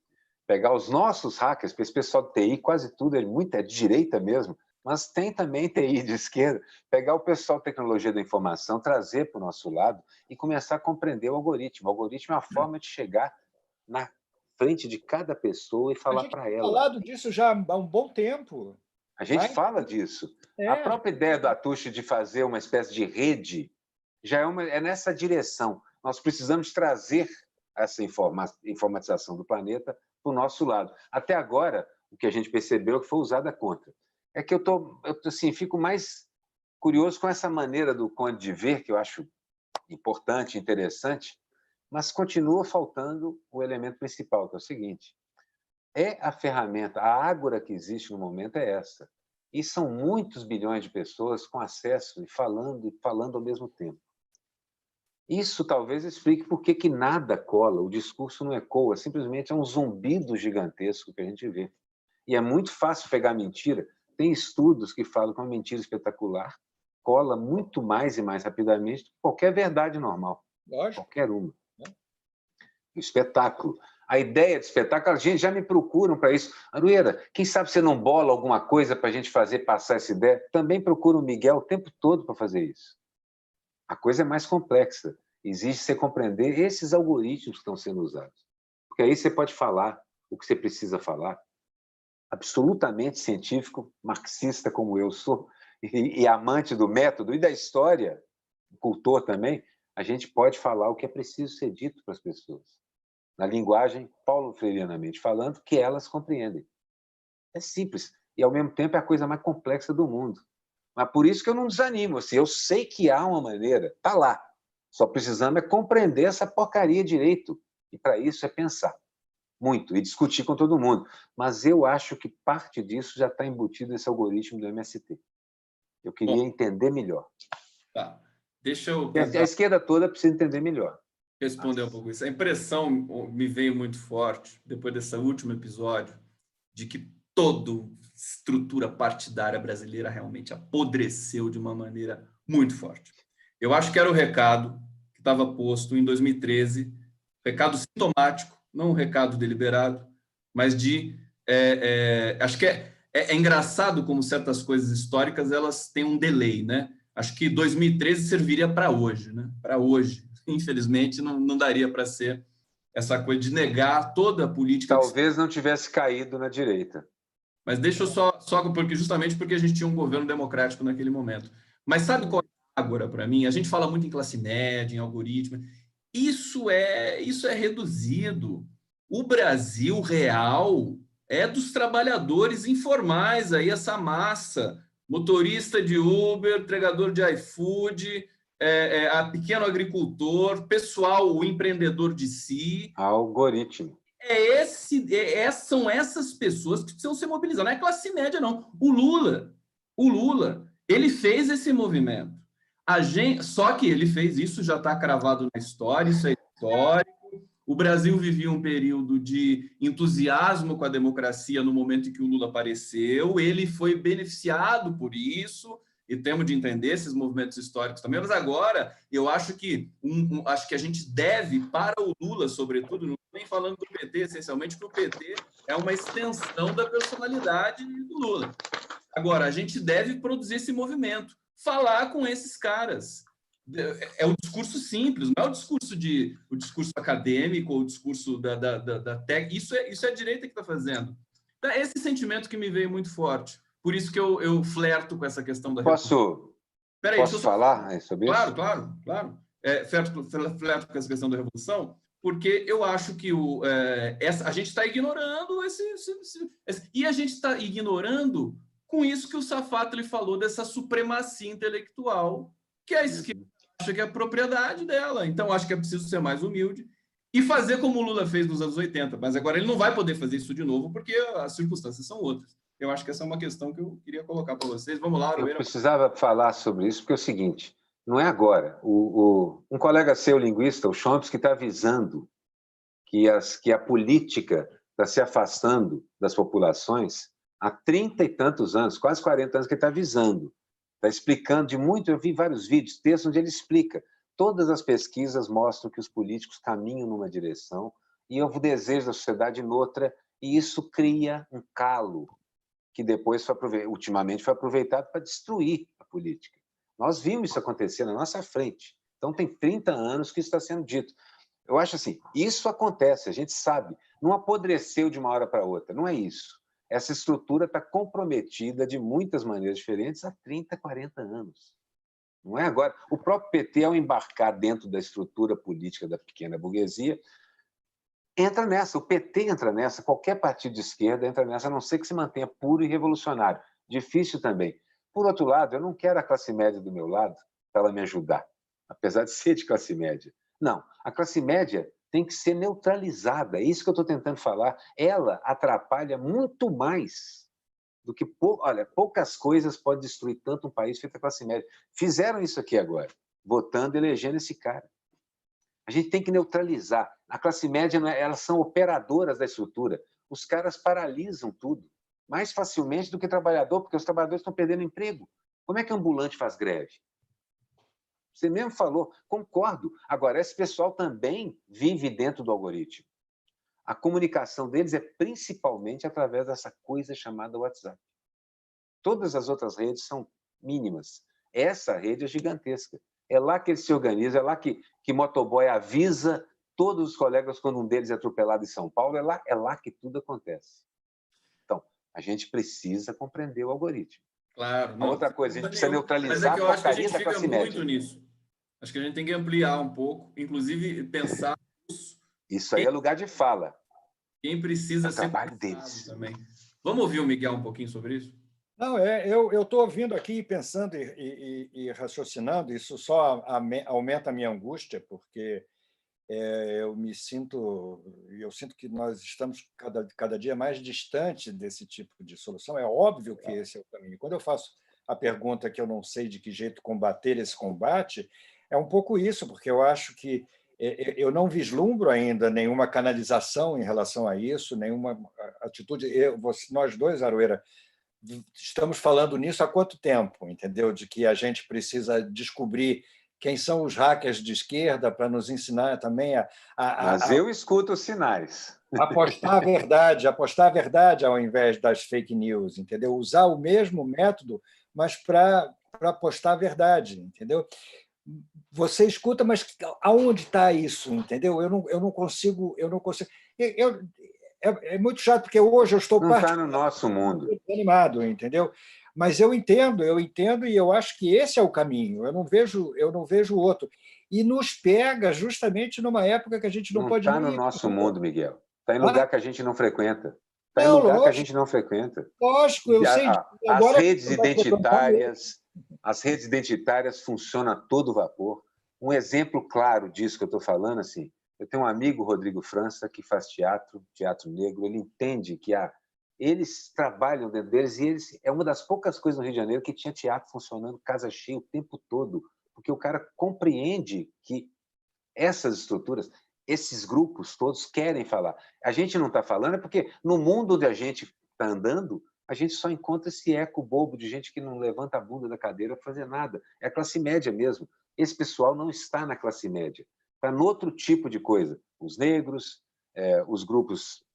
pegar os nossos hackers, porque esse pessoal de TI, quase tudo é de direita mesmo, mas tem também TI de esquerda, pegar o pessoal de tecnologia da informação, trazer para o nosso lado e começar a compreender o algoritmo. O algoritmo é uma forma de chegar na frente de cada pessoa e falar para ela.
A gente tem falado disso já há um bom tempo.
A gente fala disso. A própria ideia do Atushi de fazer uma espécie de rede já é nessa direção. Nós precisamos trazer essa informatização do planeta para o nosso lado. Até agora, o que a gente percebeu que foi usada contra. É que eu assim, fico mais curioso com essa maneira do Conde de ver, que eu acho importante, interessante, mas continua faltando o elemento principal, que é o seguinte: a ferramenta, a ágora que existe no momento é essa. E são muitos bilhões de pessoas com acesso e falando ao mesmo tempo. Isso talvez explique por que nada cola, o discurso não ecoa, simplesmente é um zumbido gigantesco que a gente vê. E é muito fácil pegar mentira. Tem estudos que falam que uma mentira espetacular cola muito mais e mais rapidamente do que qualquer verdade normal.
Lógico.
Qualquer uma. O espetáculo. A ideia de espetáculo, a gente já me procuram para isso. Arueira, quem sabe você não bola alguma coisa para a gente fazer passar essa ideia? Também procura o Miguel o tempo todo para fazer isso. A coisa é mais complexa. Exige você compreender esses algoritmos que estão sendo usados. Porque aí você pode falar o que você precisa falar. Absolutamente científico, marxista como eu sou, e amante do método e da história, cultor também, a gente pode falar o que é preciso ser dito para as pessoas. Na linguagem paulo-freireanamente falando, que elas compreendem. É simples. E, ao mesmo tempo, é a coisa mais complexa do mundo. Mas por isso que eu não desanimo. Assim, eu sei que há uma maneira. Está lá. Só precisamos compreender essa porcaria direito. E, para isso, é pensar muito e discutir com todo mundo. Mas eu acho que parte disso já está embutido nesse algoritmo do MST. Eu queria entender melhor.
Tá. Deixa eu...
A esquerda toda precisa entender melhor.
Responder um pouco isso. A impressão me veio muito forte, depois desse último episódio, de que toda estrutura partidária brasileira realmente apodreceu de uma maneira muito forte. Eu acho que era o recado que estava posto em 2013, recado sintomático, não um recado deliberado, mas de... acho que é engraçado como certas coisas históricas elas têm um delay, né? Acho que 2013 serviria para hoje, né? Para hoje. Infelizmente, não daria para ser essa coisa de negar toda a política.
Talvez não tivesse caído na direita.
Mas deixa eu só justamente porque a gente tinha um governo democrático naquele momento. Mas sabe qual é agora para mim? A gente fala muito em classe média, em algoritmo. Isso é reduzido. O Brasil real é dos trabalhadores informais, aí essa massa, motorista de Uber, entregador de iFood, a pequeno agricultor, pessoal, o empreendedor de si.
Algoritmo.
São essas pessoas que precisam ser mobilizadas. Não é classe média, não. O Lula, ele fez esse movimento. Só que ele fez isso, já está cravado na história, isso é histórico. O Brasil vivia um período de entusiasmo com a democracia no momento em que o Lula apareceu. Ele foi beneficiado por isso, e temos de entender esses movimentos históricos também. Mas agora, eu acho que acho que a gente deve, para o Lula, sobretudo, não estou nem falando do PT, essencialmente, porque o PT é uma extensão da personalidade do Lula. Agora, a gente deve produzir esse movimento, falar com esses caras. É o discurso simples, não é o discurso acadêmico ou o discurso da técnica. Isso é a direita que está fazendo. Então, esse sentimento que me veio muito forte. Por isso que eu flerto com essa questão da
revolução. Posso falar sobre isso?
Claro. Flerto com essa questão da revolução, porque eu acho que a gente está ignorando e a gente está ignorando com isso que o Safatli falou dessa supremacia intelectual que a esquerda acha que é a propriedade dela. Então, acho que é preciso ser mais humilde e fazer como o Lula fez nos anos 80. Mas agora ele não vai poder fazer isso de novo porque as circunstâncias são outras. Eu acho que essa é uma questão que eu queria colocar para vocês. Vamos lá, Aroeira.
Eu precisava falar sobre isso porque é o seguinte, não é agora. Um colega seu, linguista, o Chomsky, está avisando que a política está se afastando das populações há 30 e tantos anos, quase 40 anos que ele está avisando. Está explicando de muito, eu vi vários vídeos, textos onde ele explica. Todas as pesquisas mostram que os políticos caminham numa direção e o desejo da sociedade noutra, e isso cria um calo que depois, ultimamente, foi aproveitado para destruir a política. Nós vimos isso acontecer na nossa frente. Então, tem 30 anos que isso está sendo dito. Eu acho assim, isso acontece, a gente sabe, não apodreceu de uma hora para outra, não é isso. Essa estrutura está comprometida de muitas maneiras diferentes há 30, 40 anos. Não é agora. O próprio PT, ao embarcar dentro da estrutura política da pequena burguesia, entra nessa, o PT entra nessa, qualquer partido de esquerda entra nessa, a não ser que se mantenha puro e revolucionário. Difícil também. Por outro lado, eu não quero a classe média do meu lado para ela me ajudar, apesar de ser de classe média. Não, a classe média tem que ser neutralizada, é isso que eu estou tentando falar. Ela atrapalha muito mais do que... Olha, poucas coisas podem destruir tanto um país feito a classe média. Fizeram isso aqui agora, votando, elegendo esse cara. A gente tem que neutralizar. A classe média, elas são operadoras da estrutura. Os caras paralisam tudo, mais facilmente do que trabalhador, porque os trabalhadores estão perdendo emprego. Como é que ambulante faz greve? Você mesmo falou, concordo. Agora, esse pessoal também vive dentro do algoritmo. A comunicação deles é principalmente através dessa coisa chamada WhatsApp. Todas as outras redes são mínimas. Essa rede é gigantesca. É lá que eles se organizam, é lá que motoboy avisa todos os colegas quando um deles é atropelado em São Paulo, é lá que tudo acontece. Então, a gente precisa compreender o algoritmo.
Claro. Não,
outra coisa, a gente precisa neutralizar a porcaria da classe média.
Nisso. Acho que a gente tem que ampliar um pouco, inclusive pensar...
Isso aí é lugar de fala.
Quem precisa ser
trabalho deles
também. Vamos ouvir o Miguel um pouquinho sobre isso?
Não, eu estou ouvindo aqui, pensando e raciocinando, isso só aumenta a minha angústia, porque eu sinto que nós estamos cada dia mais distante desse tipo de solução. É óbvio que esse é o caminho. Quando eu faço a pergunta que eu não sei de que jeito combater esse combate, é um pouco isso, porque eu acho que Eu não vislumbro ainda nenhuma canalização em relação a isso, nenhuma atitude. Nós dois, Aroeira, estamos falando nisso há quanto tempo, entendeu? De que a gente precisa descobrir quem são os hackers de esquerda para nos ensinar também
Mas eu escuto os sinais.
Apostar a verdade ao invés das fake news, entendeu? Usar o mesmo método, mas para apostar a verdade, entendeu? Você escuta, mas aonde está isso, entendeu? Eu não consigo. É muito chato, porque hoje eu estou
Não está no nosso mundo.
Animado, entendeu? Mas eu entendo e eu acho que esse é o caminho. Eu não vejo outro. E nos pega justamente numa época que a gente não pode.
Não está no nosso mundo, Miguel. Está em lugar que a gente não frequenta. Está em
Não,
lugar
lógico,
que a gente não frequenta.
Lógico, eu sei.
As redes identitárias funcionam a todo vapor. Um exemplo claro disso que eu estou falando, assim, eu tenho um amigo, Rodrigo França, que faz teatro negro. Ele entende que eles trabalham dentro deles e é uma das poucas coisas no Rio de Janeiro que tinha teatro funcionando, casa cheia o tempo todo, porque o cara compreende que essas estruturas, esses grupos todos querem falar. A gente não está falando porque no mundo onde a gente está andando, a gente só encontra esse eco bobo de gente que não levanta a bunda da cadeira para fazer nada. É a classe média mesmo. Esse pessoal não está na classe média. Está no outro tipo de coisa. Os negros, os grupos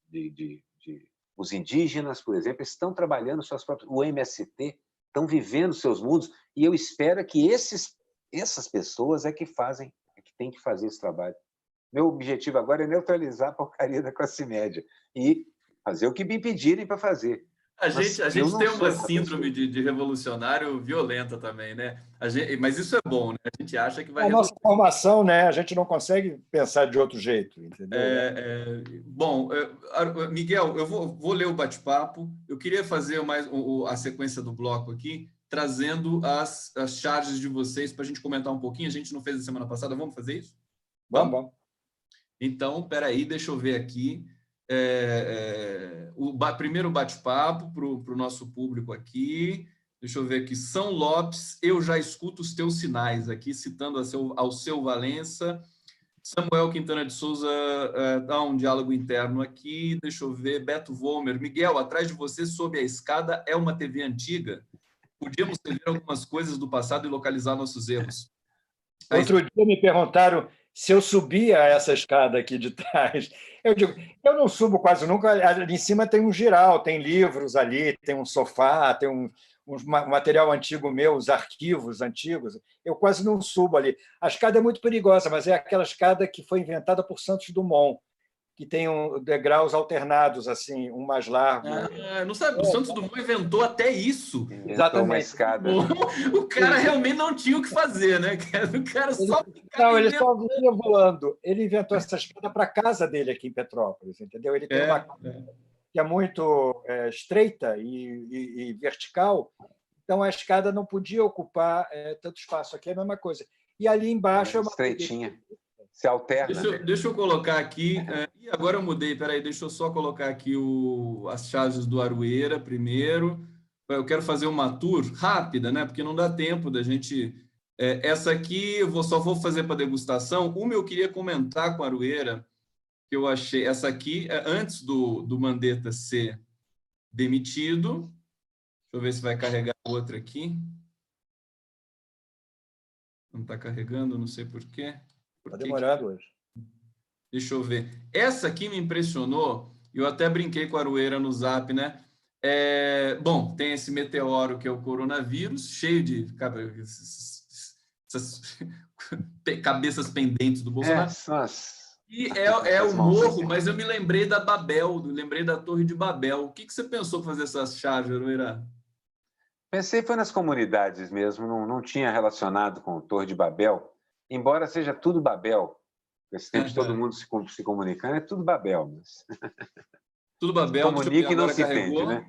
os indígenas, por exemplo, estão trabalhando suas próprias... O MST, estão vivendo seus mundos, e eu espero que essas pessoas é que têm que fazer esse trabalho. Meu objetivo agora é neutralizar a porcaria da classe média e fazer o que me pedirem para fazer.
A gente tem uma síndrome de revolucionário violenta também, né? Mas isso é bom, né? A gente acha que vai
resolver. A nossa formação, né? A gente não consegue pensar de outro jeito, entendeu?
Bom, Miguel, eu vou ler o bate-papo. Eu queria fazer mais a sequência do bloco aqui, trazendo as charges de vocês para a gente comentar um pouquinho. A gente não fez a semana passada, vamos fazer isso?
Vamos.
Então, peraí, deixa eu ver aqui. Primeiro bate-papo para o nosso público aqui. Deixa eu ver aqui. São Lopes, eu já escuto os teus sinais aqui, citando ao seu Valença. Samuel Quintana de Souza dá um diálogo interno aqui. Deixa eu ver. Beto Volmer. Miguel, atrás de você, sob a escada, é uma TV antiga? Podíamos ver algumas coisas do passado e localizar nossos erros.
Outro dia me perguntaram se eu subia essa escada aqui de trás. Eu digo, eu não subo quase nunca. Ali em cima tem um giral, tem livros ali, tem um sofá, tem um material antigo meu, os arquivos antigos. Eu quase não subo ali. A escada é muito perigosa, mas é aquela escada que foi inventada por Santos Dumont, que tem degraus alternados, assim, um mais largo.
Não sabe, o Santos Dumont inventou até isso.
Exatamente.
Uma escada.
O cara realmente não tinha o que fazer, né? O cara só
ele só vinha voando. Ele inventou essa escada para a casa dele aqui em Petrópolis, entendeu? Ele tem uma casa que é muito estreita e vertical, então a escada não podia ocupar tanto espaço. Aqui é a mesma coisa. E ali embaixo é uma
estreitinha. Se alterna.
Deixa eu colocar aqui. E agora eu mudei, peraí, deixa eu só colocar aqui as charges do Aroeira primeiro. Eu quero fazer uma tour rápida, né? Porque não dá tempo da gente. Essa aqui eu só vou fazer para degustação. Uma eu queria comentar com a Aroeira, que eu achei. Essa aqui é antes do Mandetta ser demitido. Deixa eu ver se vai carregar outra aqui. Não está carregando, não sei por quê.
Está demorado hoje.
Deixa eu ver. Essa aqui me impressionou. Eu até brinquei com a Aroeira no Zap, né? Bom, tem esse meteoro que é o coronavírus, cheio de essas cabeças pendentes do Bolsonaro. E é o morro, mas eu me lembrei da Babel, lembrei da Torre de Babel. O que você pensou fazer essas charges, Aroeira?
Pensei foi nas comunidades mesmo, não tinha relacionado com Torre de Babel. Embora seja tudo Babel, esse tempo de todo mundo se comunicando, é tudo Babel. Mas...
Tudo Babel.
Comunica e não se entende, né?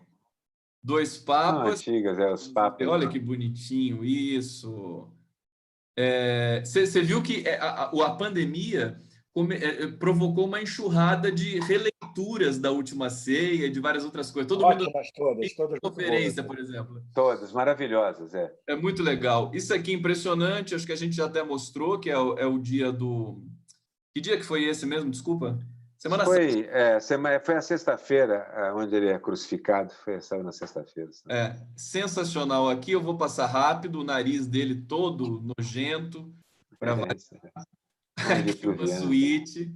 Dois papas.
Antigas, os papas.
Olha que bonitinho isso. Você viu que a pandemia provocou uma enxurrada de releituras da Última Ceia, de várias outras coisas. Todo mundo
todas
conferência, por exemplo.
Todas maravilhosas,
É muito legal. Isso aqui é impressionante, acho que a gente já até mostrou que é o dia Que dia que foi esse mesmo? Desculpa. Semana
Foi a sexta-feira, onde ele é crucificado. Saiu na sexta-feira.
Sensacional. Aqui eu vou passar rápido, o nariz dele todo nojento. Aqui uma suíte.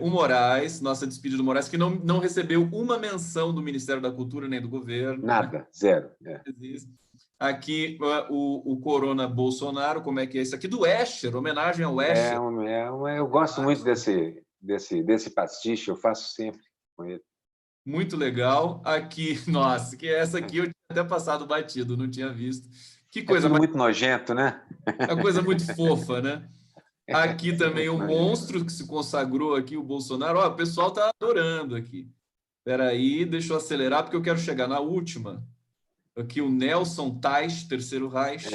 O Moraes, nossa despedida do Moraes, que não recebeu uma menção do Ministério da Cultura nem do governo.
Nada, né? Zero.
Aqui o Corona Bolsonaro, como é que é isso aqui? Do Escher, homenagem ao Escher.
Eu gosto muito desse pastiche, eu faço sempre com ele.
Muito legal. Aqui, nossa, que essa aqui eu tinha até passado batido, não tinha visto. Que coisa
muito nojento, né?
Uma coisa muito fofa, né? Aqui também o monstro que se consagrou aqui, o Bolsonaro. O pessoal está adorando aqui. Espera aí, deixa eu acelerar, porque eu quero chegar na última. Aqui o Nelson Teich, Terceiro Reich.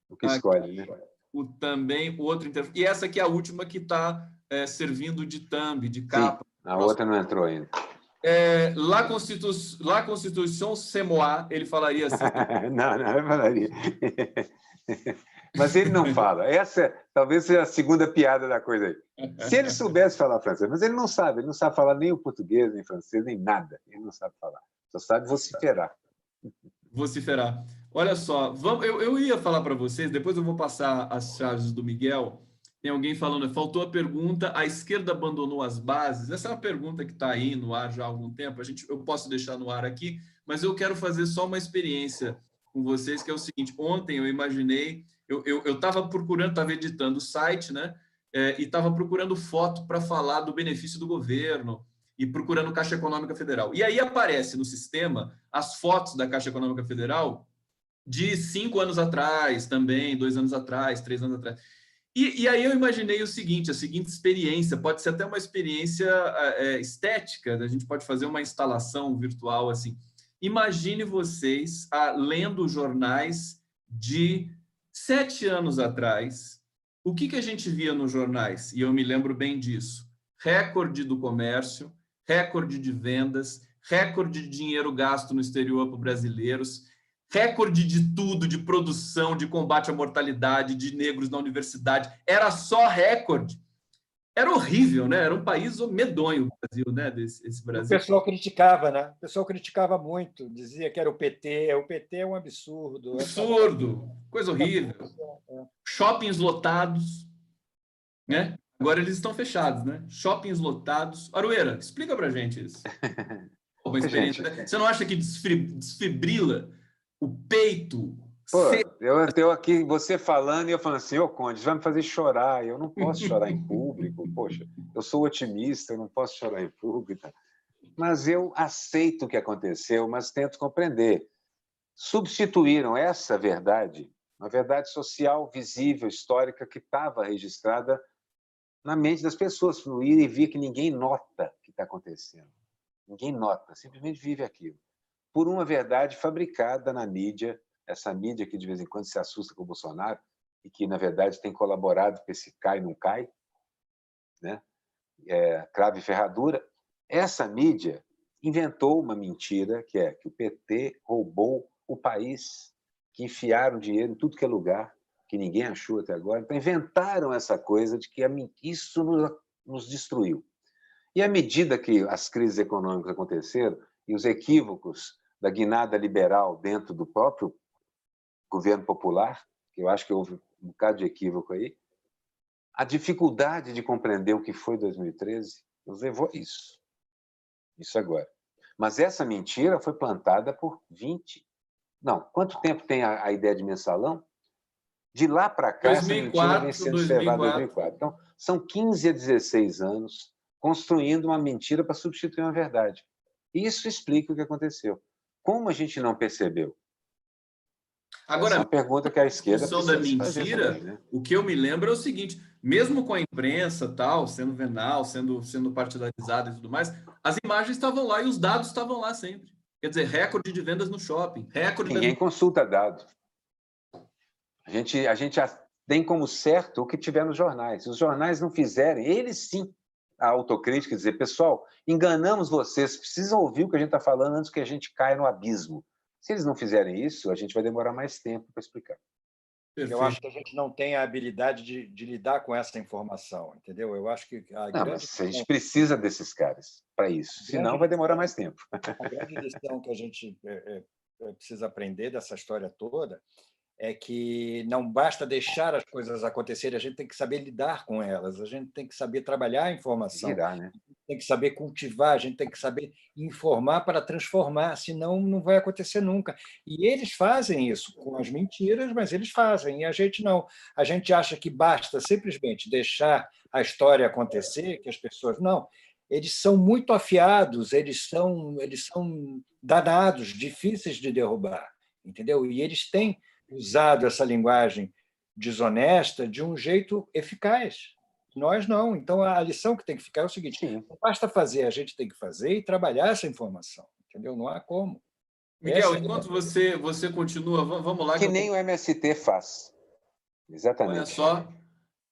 O que escolhe, né?
O outro... E essa aqui é a última que está servindo de thumb, de capa.
Sim, a outra não entrou ainda.
La Constituição c'est moi, ele falaria assim.
Não, eu falaria. Mas ele não fala. Essa talvez seja a segunda piada da coisa aí. Se ele soubesse falar francês, mas ele não sabe falar nem o português, nem francês, nem nada. Ele não sabe falar, só sabe vociferar.
Olha só, eu ia falar para vocês, depois eu vou passar as chaves do Miguel. Tem alguém falando, faltou a pergunta, a esquerda abandonou as bases? Essa é uma pergunta que está aí no ar já há algum tempo, eu posso deixar no ar aqui, mas eu quero fazer só uma experiência com vocês, que é o seguinte, ontem eu imaginei, eu estava procurando, estava editando o site, né? E estava procurando foto para falar do benefício do governo, e procurando Caixa Econômica Federal. E aí aparece no sistema as fotos da Caixa Econômica Federal de 5 anos atrás, também, 2 anos atrás, 3 anos atrás. E aí eu imaginei a seguinte experiência, pode ser até uma experiência estética, a gente pode fazer uma instalação virtual assim. Imagine vocês lendo jornais de 7 anos atrás. O que a gente via nos jornais? E eu me lembro bem disso. Recorde do comércio, recorde de vendas, recorde de dinheiro gasto no exterior para brasileiros, recorde de tudo, de produção, de combate à mortalidade, de negros na universidade. Era só recorde. Era horrível, né? Era um país medonho, o Brasil, né? Esse Brasil.
O pessoal criticava, né? O pessoal criticava muito, dizia que era o PT. O PT é um absurdo.
Absurdo, coisa horrível. Shoppings lotados, né? Agora eles estão fechados, né? Shoppings lotados. Aroeira, explica pra gente isso. Uma experiência, né? Você não acha que desfibrila o peito?
Pô, eu aqui, você falando, e eu falando assim, Conde, vai me fazer chorar, eu não posso chorar em público, poxa, eu sou otimista, eu não posso chorar em público. Mas eu aceito o que aconteceu, mas tento compreender. Substituíram essa verdade, uma verdade social, visível, histórica, que estava registrada na mente das pessoas, fluir e ver que ninguém nota o que está acontecendo. Ninguém nota, simplesmente vive aquilo. Por uma verdade fabricada na mídia, essa mídia que de vez em quando se assusta com o Bolsonaro e que, na verdade, tem colaborado para esse cai não cai, né? Cravo e ferradura. Essa mídia inventou uma mentira, que é que o PT roubou o país, que enfiaram dinheiro em tudo que é lugar, que ninguém achou até agora. Então, inventaram essa coisa de que isso nos destruiu. E à medida que as crises econômicas aconteceram e os equívocos da guinada liberal dentro do próprio governo popular, que eu acho que houve um bocado de equívoco aí, a dificuldade de compreender o que foi 2013 nos levou a isso. Isso agora. Mas essa mentira foi plantada por 20... Não, quanto tempo tem a ideia de mensalão? De lá para cá,
2004,
essa mentira vem sendo observada em 2004. Então, são 15 a 16 anos construindo uma mentira para substituir uma verdade. Isso explica o que aconteceu. Como a gente não percebeu?
Agora,
essa é uma pergunta que a esquerda
precisa da mentira, também, né? O que eu me lembro é o seguinte, mesmo com a imprensa tal, sendo venal, sendo partidarizada e tudo mais, as imagens estavam lá e os dados estavam lá sempre. Quer dizer, recorde de vendas no shopping.
Ninguém consulta dados. A gente tem como certo o que tiver nos jornais. Se os jornais não fizerem, eles sim, a autocrítica, dizer, pessoal, enganamos vocês, precisam ouvir o que a gente está falando antes que a gente caia no abismo. Se eles não fizerem isso, a gente vai demorar mais tempo para explicar.
Eu acho que a gente não tem a habilidade de lidar com essa informação, entendeu? Eu acho que
Não, mas a gente precisa desses caras para isso, senão vai demorar mais tempo.
A grande lição que a gente precisa aprender dessa história toda é que não basta deixar as coisas acontecerem, a gente tem que saber lidar com elas, a gente tem que saber trabalhar a informação,
Girar, né?
tem que saber cultivar, a gente tem que saber informar para transformar, senão não vai acontecer nunca. E eles fazem isso com as mentiras, mas eles fazem, e a gente não. A gente acha que basta simplesmente deixar a história acontecer, que as pessoas... Não, eles são muito afiados, eles são danados, difíceis de derrubar, entendeu? E eles têm usado essa linguagem desonesta de um jeito eficaz. Nós não. Então, a lição que tem que ficar é o seguinte:
Sim.
não basta fazer, a gente tem que fazer e trabalhar essa informação. Entendeu? Não há como.
Miguel, enquanto você continua, vamos lá.
Que nem o MST faz. Exatamente.
Olha só,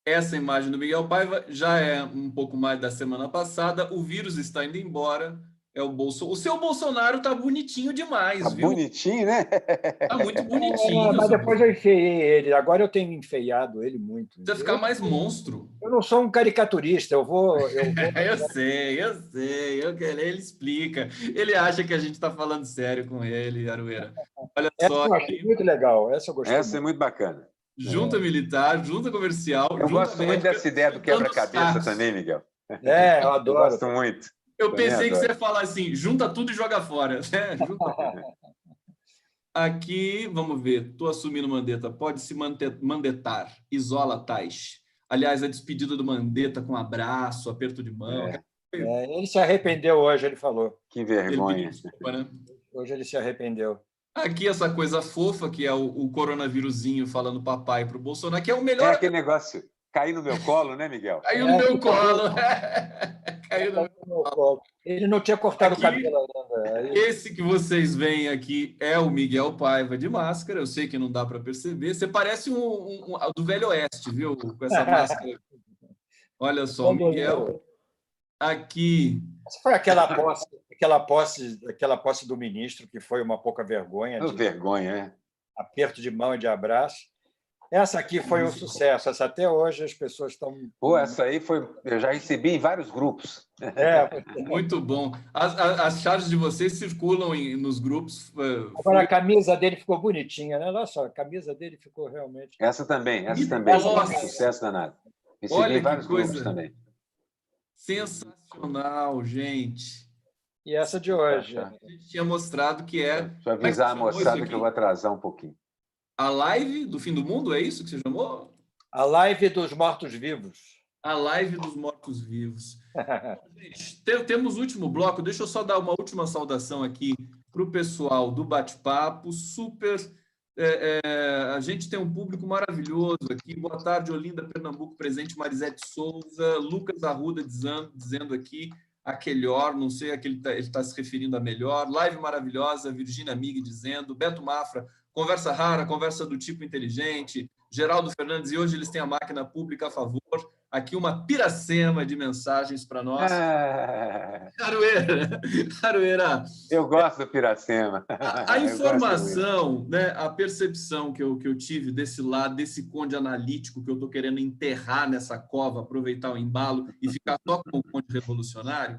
essa imagem do Miguel Paiva já é um pouco mais da semana passada. O vírus está indo embora. O seu Bolsonaro tá bonitinho demais, viu?
Bonitinho, né?
Tá muito bonitinho.
Mas depois eu enfeiei ele. Agora eu tenho enfeiado ele muito.
Precisa ficar mais monstro.
Eu não sou um caricaturista. Eu vou...
Eu sei. Ele explica. Ele acha que a gente está falando sério com ele, Aroeira. Olha só.
Eu achei muito legal. Essa eu gostei.
Essa é muito bacana.
Junta militar, junta comercial.
Eu gosto muito dessa ideia do quebra-cabeça também, Miguel.
Eu adoro.
Eu gosto muito.
Eu pensei que você ia falar assim, junta tudo e joga fora. Aqui, vamos ver, estou assumindo Mandetta, pode se mandetar, isola Tais. Aliás, a despedida do Mandetta com abraço, aperto de mão.
Ele se arrependeu hoje, ele falou.
Que vergonha.
Desculpa, né? Hoje ele se arrependeu.
Aqui essa coisa fofa, que é o coronavírusinho falando papai para o Bolsonaro, que é o melhor...
É aquele negócio, cair no meu colo, né, Miguel?
Caiu no meu colo. Caiu no meu colo.
Ele não tinha cortado o cabelo ainda.
Esse que vocês veem aqui é o Miguel Paiva de máscara. Eu sei que não dá para perceber. Você parece um do Velho Oeste, viu? Com essa máscara. Olha só, o Miguel. Aqui.
Essa foi aquela posse do ministro, que foi uma pouca vergonha.
Vergonha, é.
Aperto de mão e de abraço. Essa aqui foi um sucesso. Essa até hoje as pessoas estão...
Essa aí foi... Eu já recebi em vários grupos.
Muito bom. As charges de vocês circulam nos grupos.
Agora, a camisa dele ficou bonitinha, né? Olha só, a camisa dele ficou realmente...
Essa também. Foi um sucesso danado. Recebi em vários grupos também.
Sensacional, gente.
E essa de hoje?
A gente tinha mostrado que é...
Deixa eu avisar a moçada que eu vou atrasar um pouquinho.
A live do fim do mundo, é isso que você chamou?
A live dos mortos-vivos.
A live dos mortos-vivos. Temos o último bloco. Deixa eu só dar uma última saudação aqui para o pessoal do bate-papo. Super. A gente tem um público maravilhoso aqui. Boa tarde, Olinda, Pernambuco, presente, Marisete Souza, Lucas Arruda dizendo aqui aquelhor, não sei a que ele está se referindo a melhor. Live maravilhosa, Virgínia Mig dizendo, Beto Mafra, conversa rara, conversa do tipo inteligente, Geraldo Fernandes, e hoje eles têm a máquina pública a favor. Aqui uma piracema de mensagens para nós. Aroeira.
Eu gosto do piracema.
A informação, né, a percepção que eu tive desse lado, desse conde analítico que eu estou querendo enterrar nessa cova, aproveitar o embalo e ficar só com o conde revolucionário,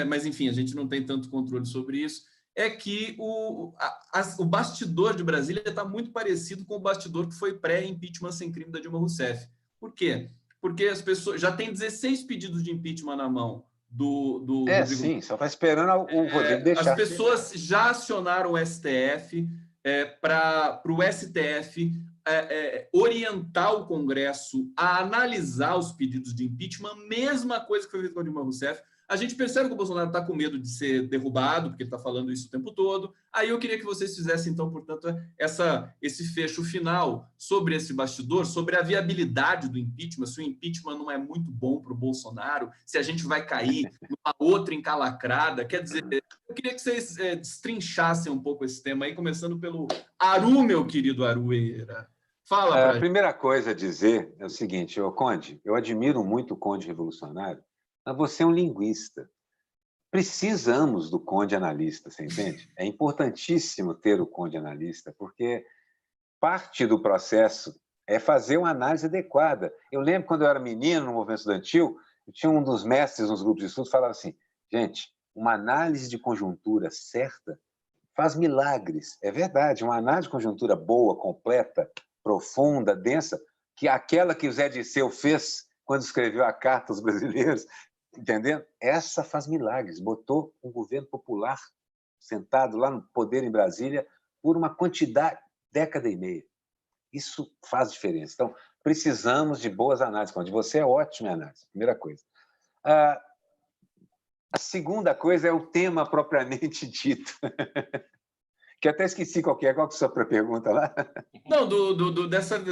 mas, enfim, a gente não tem tanto controle sobre isso, é que o bastidor de Brasília está muito parecido com o bastidor que foi pré-impeachment sem crime da Dilma Rousseff. Por quê? Porque as pessoas já tem 16 pedidos de impeachment na mão do
sim, só está esperando o Rodrigo deixar.
As pessoas já acionaram o STF para o STF orientar o Congresso a analisar os pedidos de impeachment, mesma coisa que foi feita com a Dilma Rousseff. A gente percebe que o Bolsonaro está com medo de ser derrubado, porque ele está falando isso o tempo todo. Aí eu queria que vocês fizessem, então, portanto, esse fecho final sobre esse bastidor, sobre a viabilidade do impeachment, se o impeachment não é muito bom para o Bolsonaro, se a gente vai cair numa outra encalacrada. Quer dizer, eu queria que vocês destrinchassem um pouco esse tema aí, começando pelo Aru, meu querido Arueira. Fala.
A primeira coisa a dizer é o seguinte, Conde, eu admiro muito o Conde Revolucionário, mas você é um linguista. Precisamos do conde analista, você entende? É importantíssimo ter o conde analista, porque parte do processo é fazer uma análise adequada. Eu lembro quando eu era menino no movimento estudantil, eu tinha um dos mestres nos grupos de estudo que falava assim, gente, uma análise de conjuntura certa faz milagres. É verdade, uma análise de conjuntura boa, completa, profunda, densa, que aquela que o Zé Dirceu fez quando escreveu a Carta aos Brasileiros, entendendo? Essa faz milagres. Botou um governo popular sentado lá no poder em Brasília por uma quantidade, década e meia. Isso faz diferença. Então, precisamos de boas análises. De você é ótima análise, primeira coisa. A segunda coisa é o tema propriamente dito. Que até esqueci qual que é. Qual que é a sua pergunta lá?
Não,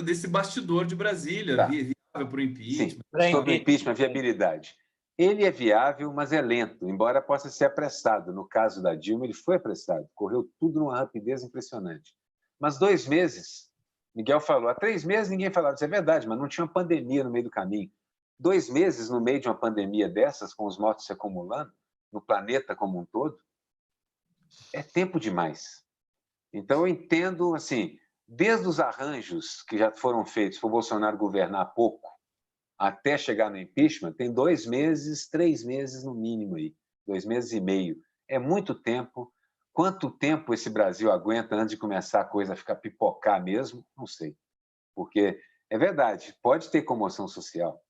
desse bastidor de Brasília,
Tá.
viável para o impeachment.
Sim, sobre o impeachment, a viabilidade. Ele é viável, mas é lento, embora possa ser apressado. No caso da Dilma, ele foi apressado. Correu tudo numa rapidez impressionante. Mas 2 meses, Miguel falou, há 3 meses ninguém falava, isso é verdade, mas não tinha uma pandemia no meio do caminho. 2 meses no meio de uma pandemia dessas, com os mortos se acumulando, no planeta como um todo, é tempo demais. Então, eu entendo, assim, desde os arranjos que já foram feitos para o Bolsonaro governar pouco, até chegar no impeachment, tem 2 meses, 3 meses no mínimo aí, 2 meses e meio. É muito tempo. Quanto tempo esse Brasil aguenta antes de começar a coisa a ficar pipocar mesmo? Não sei. Porque é verdade, pode ter comoção social.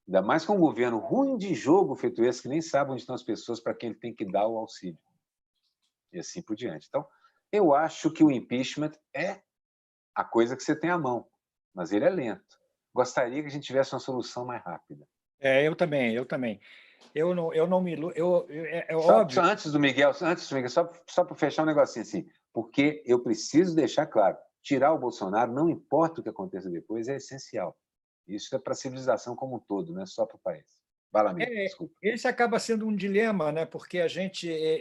Ainda mais com um governo ruim de jogo feito esse, que nem sabe onde estão as pessoas para quem ele tem que dar o auxílio. E assim por diante. Então, eu acho que o impeachment é a coisa que você tem à mão, mas ele é lento. Gostaria que a gente tivesse uma solução mais rápida.
Eu também. Eu não me iludo. É
Só
óbvio.
antes do Miguel, só para fechar um negocinho assim, porque eu preciso deixar claro, tirar o Bolsonaro, não importa o que aconteça depois, é essencial. Isso é para a civilização como um todo, não é só para o país. Vai lá, amigo, desculpa.
Esse acaba sendo um dilema, né? Porque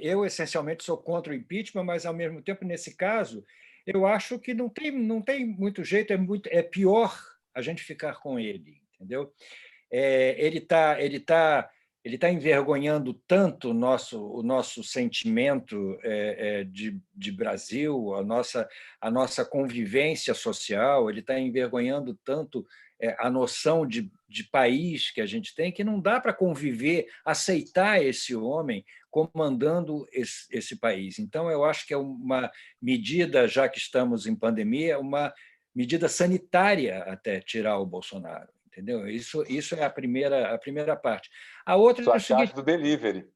eu essencialmente sou contra o impeachment, mas ao mesmo tempo, nesse caso, eu acho que não tem muito jeito, é pior a gente ficar com ele, entendeu? Ele tá envergonhando tanto o nosso sentimento de Brasil, a nossa convivência social, ele está envergonhando tanto a noção de país que a gente tem, que não dá para conviver, aceitar esse homem comandando esse país. Então, eu acho que é uma medida, já que estamos em pandemia, uma medida sanitária até tirar o Bolsonaro. Entendeu? Isso é a primeira parte. A outra
Sua
é o seguinte,
chave do delivery.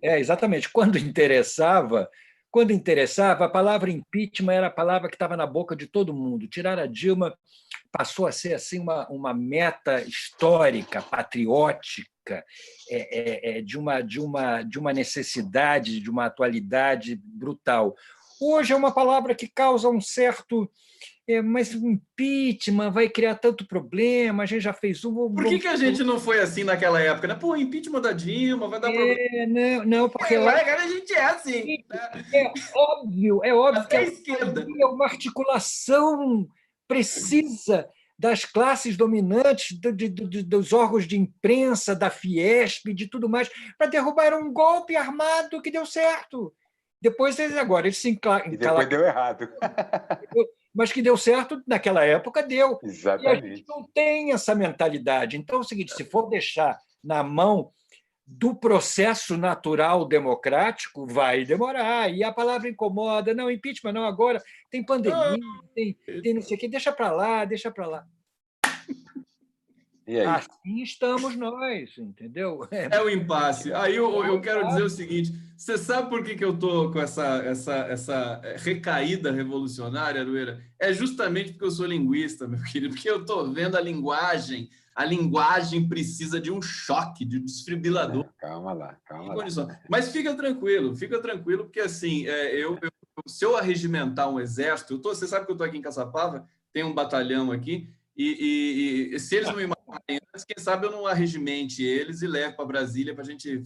Exatamente. Quando interessava, a palavra impeachment era a palavra que estava na boca de todo mundo. Tirar a Dilma passou a ser assim uma meta histórica, patriótica, de uma necessidade, de uma atualidade brutal. Hoje é uma palavra que causa um certo... mas o impeachment vai criar tanto problema, a gente já fez um...
Por que a gente não foi assim naquela época? Né? Pô, impeachment da Dilma vai dar problema.
Não, porque...
Agora a gente é assim.
É óbvio que
Até a esquerda.
uma articulação precisa das classes dominantes, dos órgãos de imprensa, da Fiesp, de tudo mais, para derrubar um golpe armado que deu certo. Depois eles se encalaram.
E depois deu errado.
Mas que deu certo naquela época, deu.
Exatamente.
E a gente não tem essa mentalidade. Então é o seguinte, se for deixar na mão do processo natural democrático, vai demorar. E a palavra incomoda. Não, impeachment não agora. Tem pandemia, tem não sei o quê. Deixa para lá, deixa para lá.
E aí?
Assim estamos nós, entendeu?
É o impasse. Aí eu quero dizer o seguinte, você sabe por que eu estou com essa recaída revolucionária, Aroeira? É justamente porque eu sou linguista, meu querido, porque eu estou vendo a linguagem precisa de um choque, de um desfibrilador.
Calma lá.
Mas fica tranquilo, porque assim, se eu arregimentar um exército, você sabe que eu estou aqui em Caçapava, tem um batalhão aqui, e se eles não me matarem antes, quem sabe eu não arregimente eles e levo para Brasília para a gente...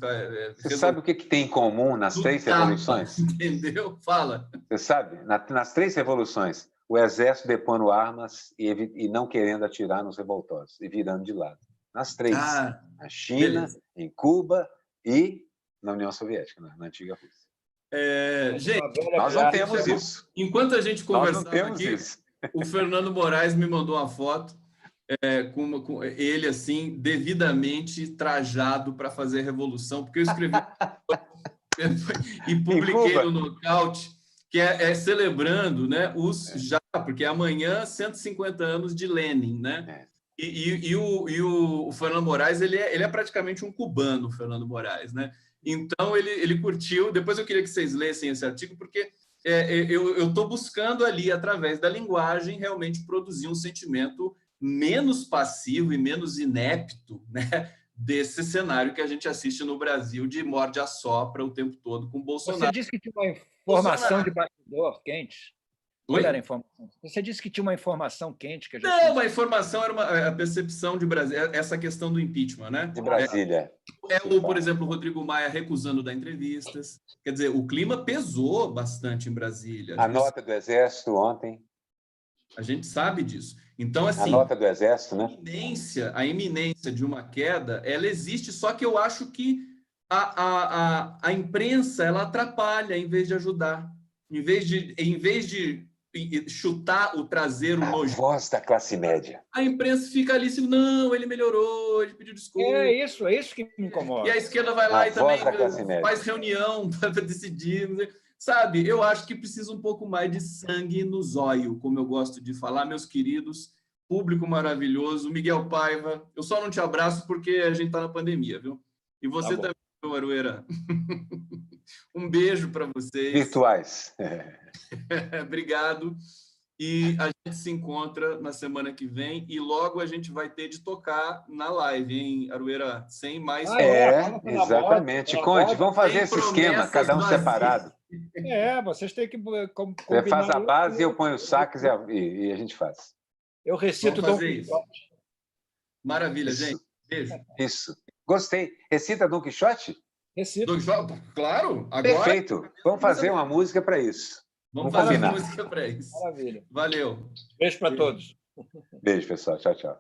Você sabe o que tem em comum nas 3 revoluções?
Entendeu? Fala.
Você sabe? Nas 3 revoluções, o exército depondo armas e não querendo atirar nos revoltosos, e virando de lado. Nas 3. Na China, beleza. Em Cuba e na União Soviética, na antiga Rússia.
Gente,
nós não temos isso.
Enquanto a gente conversava
nós não temos
aqui...
Isso.
O Fernando Moraes me mandou uma foto com ele assim devidamente trajado para fazer a revolução, porque eu escrevi e publiquei no Nocaute, que celebrando, né, porque amanhã 150 anos de Lenin, né? E o Fernando Moraes ele é praticamente um cubano, o Fernando Moraes, né? Então ele curtiu. Depois eu queria que vocês lessem esse artigo, porque eu estou buscando ali, através da linguagem, realmente produzir um sentimento menos passivo e menos inepto, né, desse cenário que a gente assiste no Brasil de morde-a-sopra o tempo todo com o Bolsonaro.
Você disse que tinha uma informação de bastidor quente.
Oi?
Qual era a informação? Você disse que tinha uma informação quente. Que a gente
Não, a informação era a percepção de Brasília, essa questão do impeachment, né?
De Brasília.
Por exemplo, o Rodrigo Maia recusando dar entrevistas. Quer dizer, o clima pesou bastante em Brasília.
A nota do Exército ontem.
A gente sabe disso. Então, assim,
a nota do Exército, né?
A iminência de uma queda, ela existe, só que eu acho que a imprensa ela atrapalha em vez de ajudar. Em vez de chutar o traseiro
a voz da classe média.
A imprensa fica ali assim, não, ele melhorou, ele pediu desculpa.
É isso que me incomoda.
E a esquerda vai lá e também faz reunião para decidir. Sabe, eu acho que precisa um pouco mais de sangue no zóio, como eu gosto de falar, meus queridos, público maravilhoso, Miguel Paiva, eu só não te abraço porque a gente está na pandemia, viu? E você também, Aroeira. Um beijo para vocês.
Virtuais.
Obrigado. E a gente se encontra na semana que vem e logo a gente vai ter de tocar na live, hein, Aroeira? Sem mais...
Exatamente. Conde, vamos fazer esse esquema, cada um separado.
Vocês têm que combinar.
Você faz a base, eu ponho os saques e a gente faz.
Eu recito
Dom Quixote. Maravilha, gente. Beijo.
Isso. Gostei. Recita Dom Quixote?
Recito.
Dom Quixote, claro. Agora...
Perfeito. Vamos fazer uma música para isso.
Vamos fazer uma música para isso.
Maravilha.
Valeu.
Beijo para todos.
Beijo, pessoal. Tchau, tchau.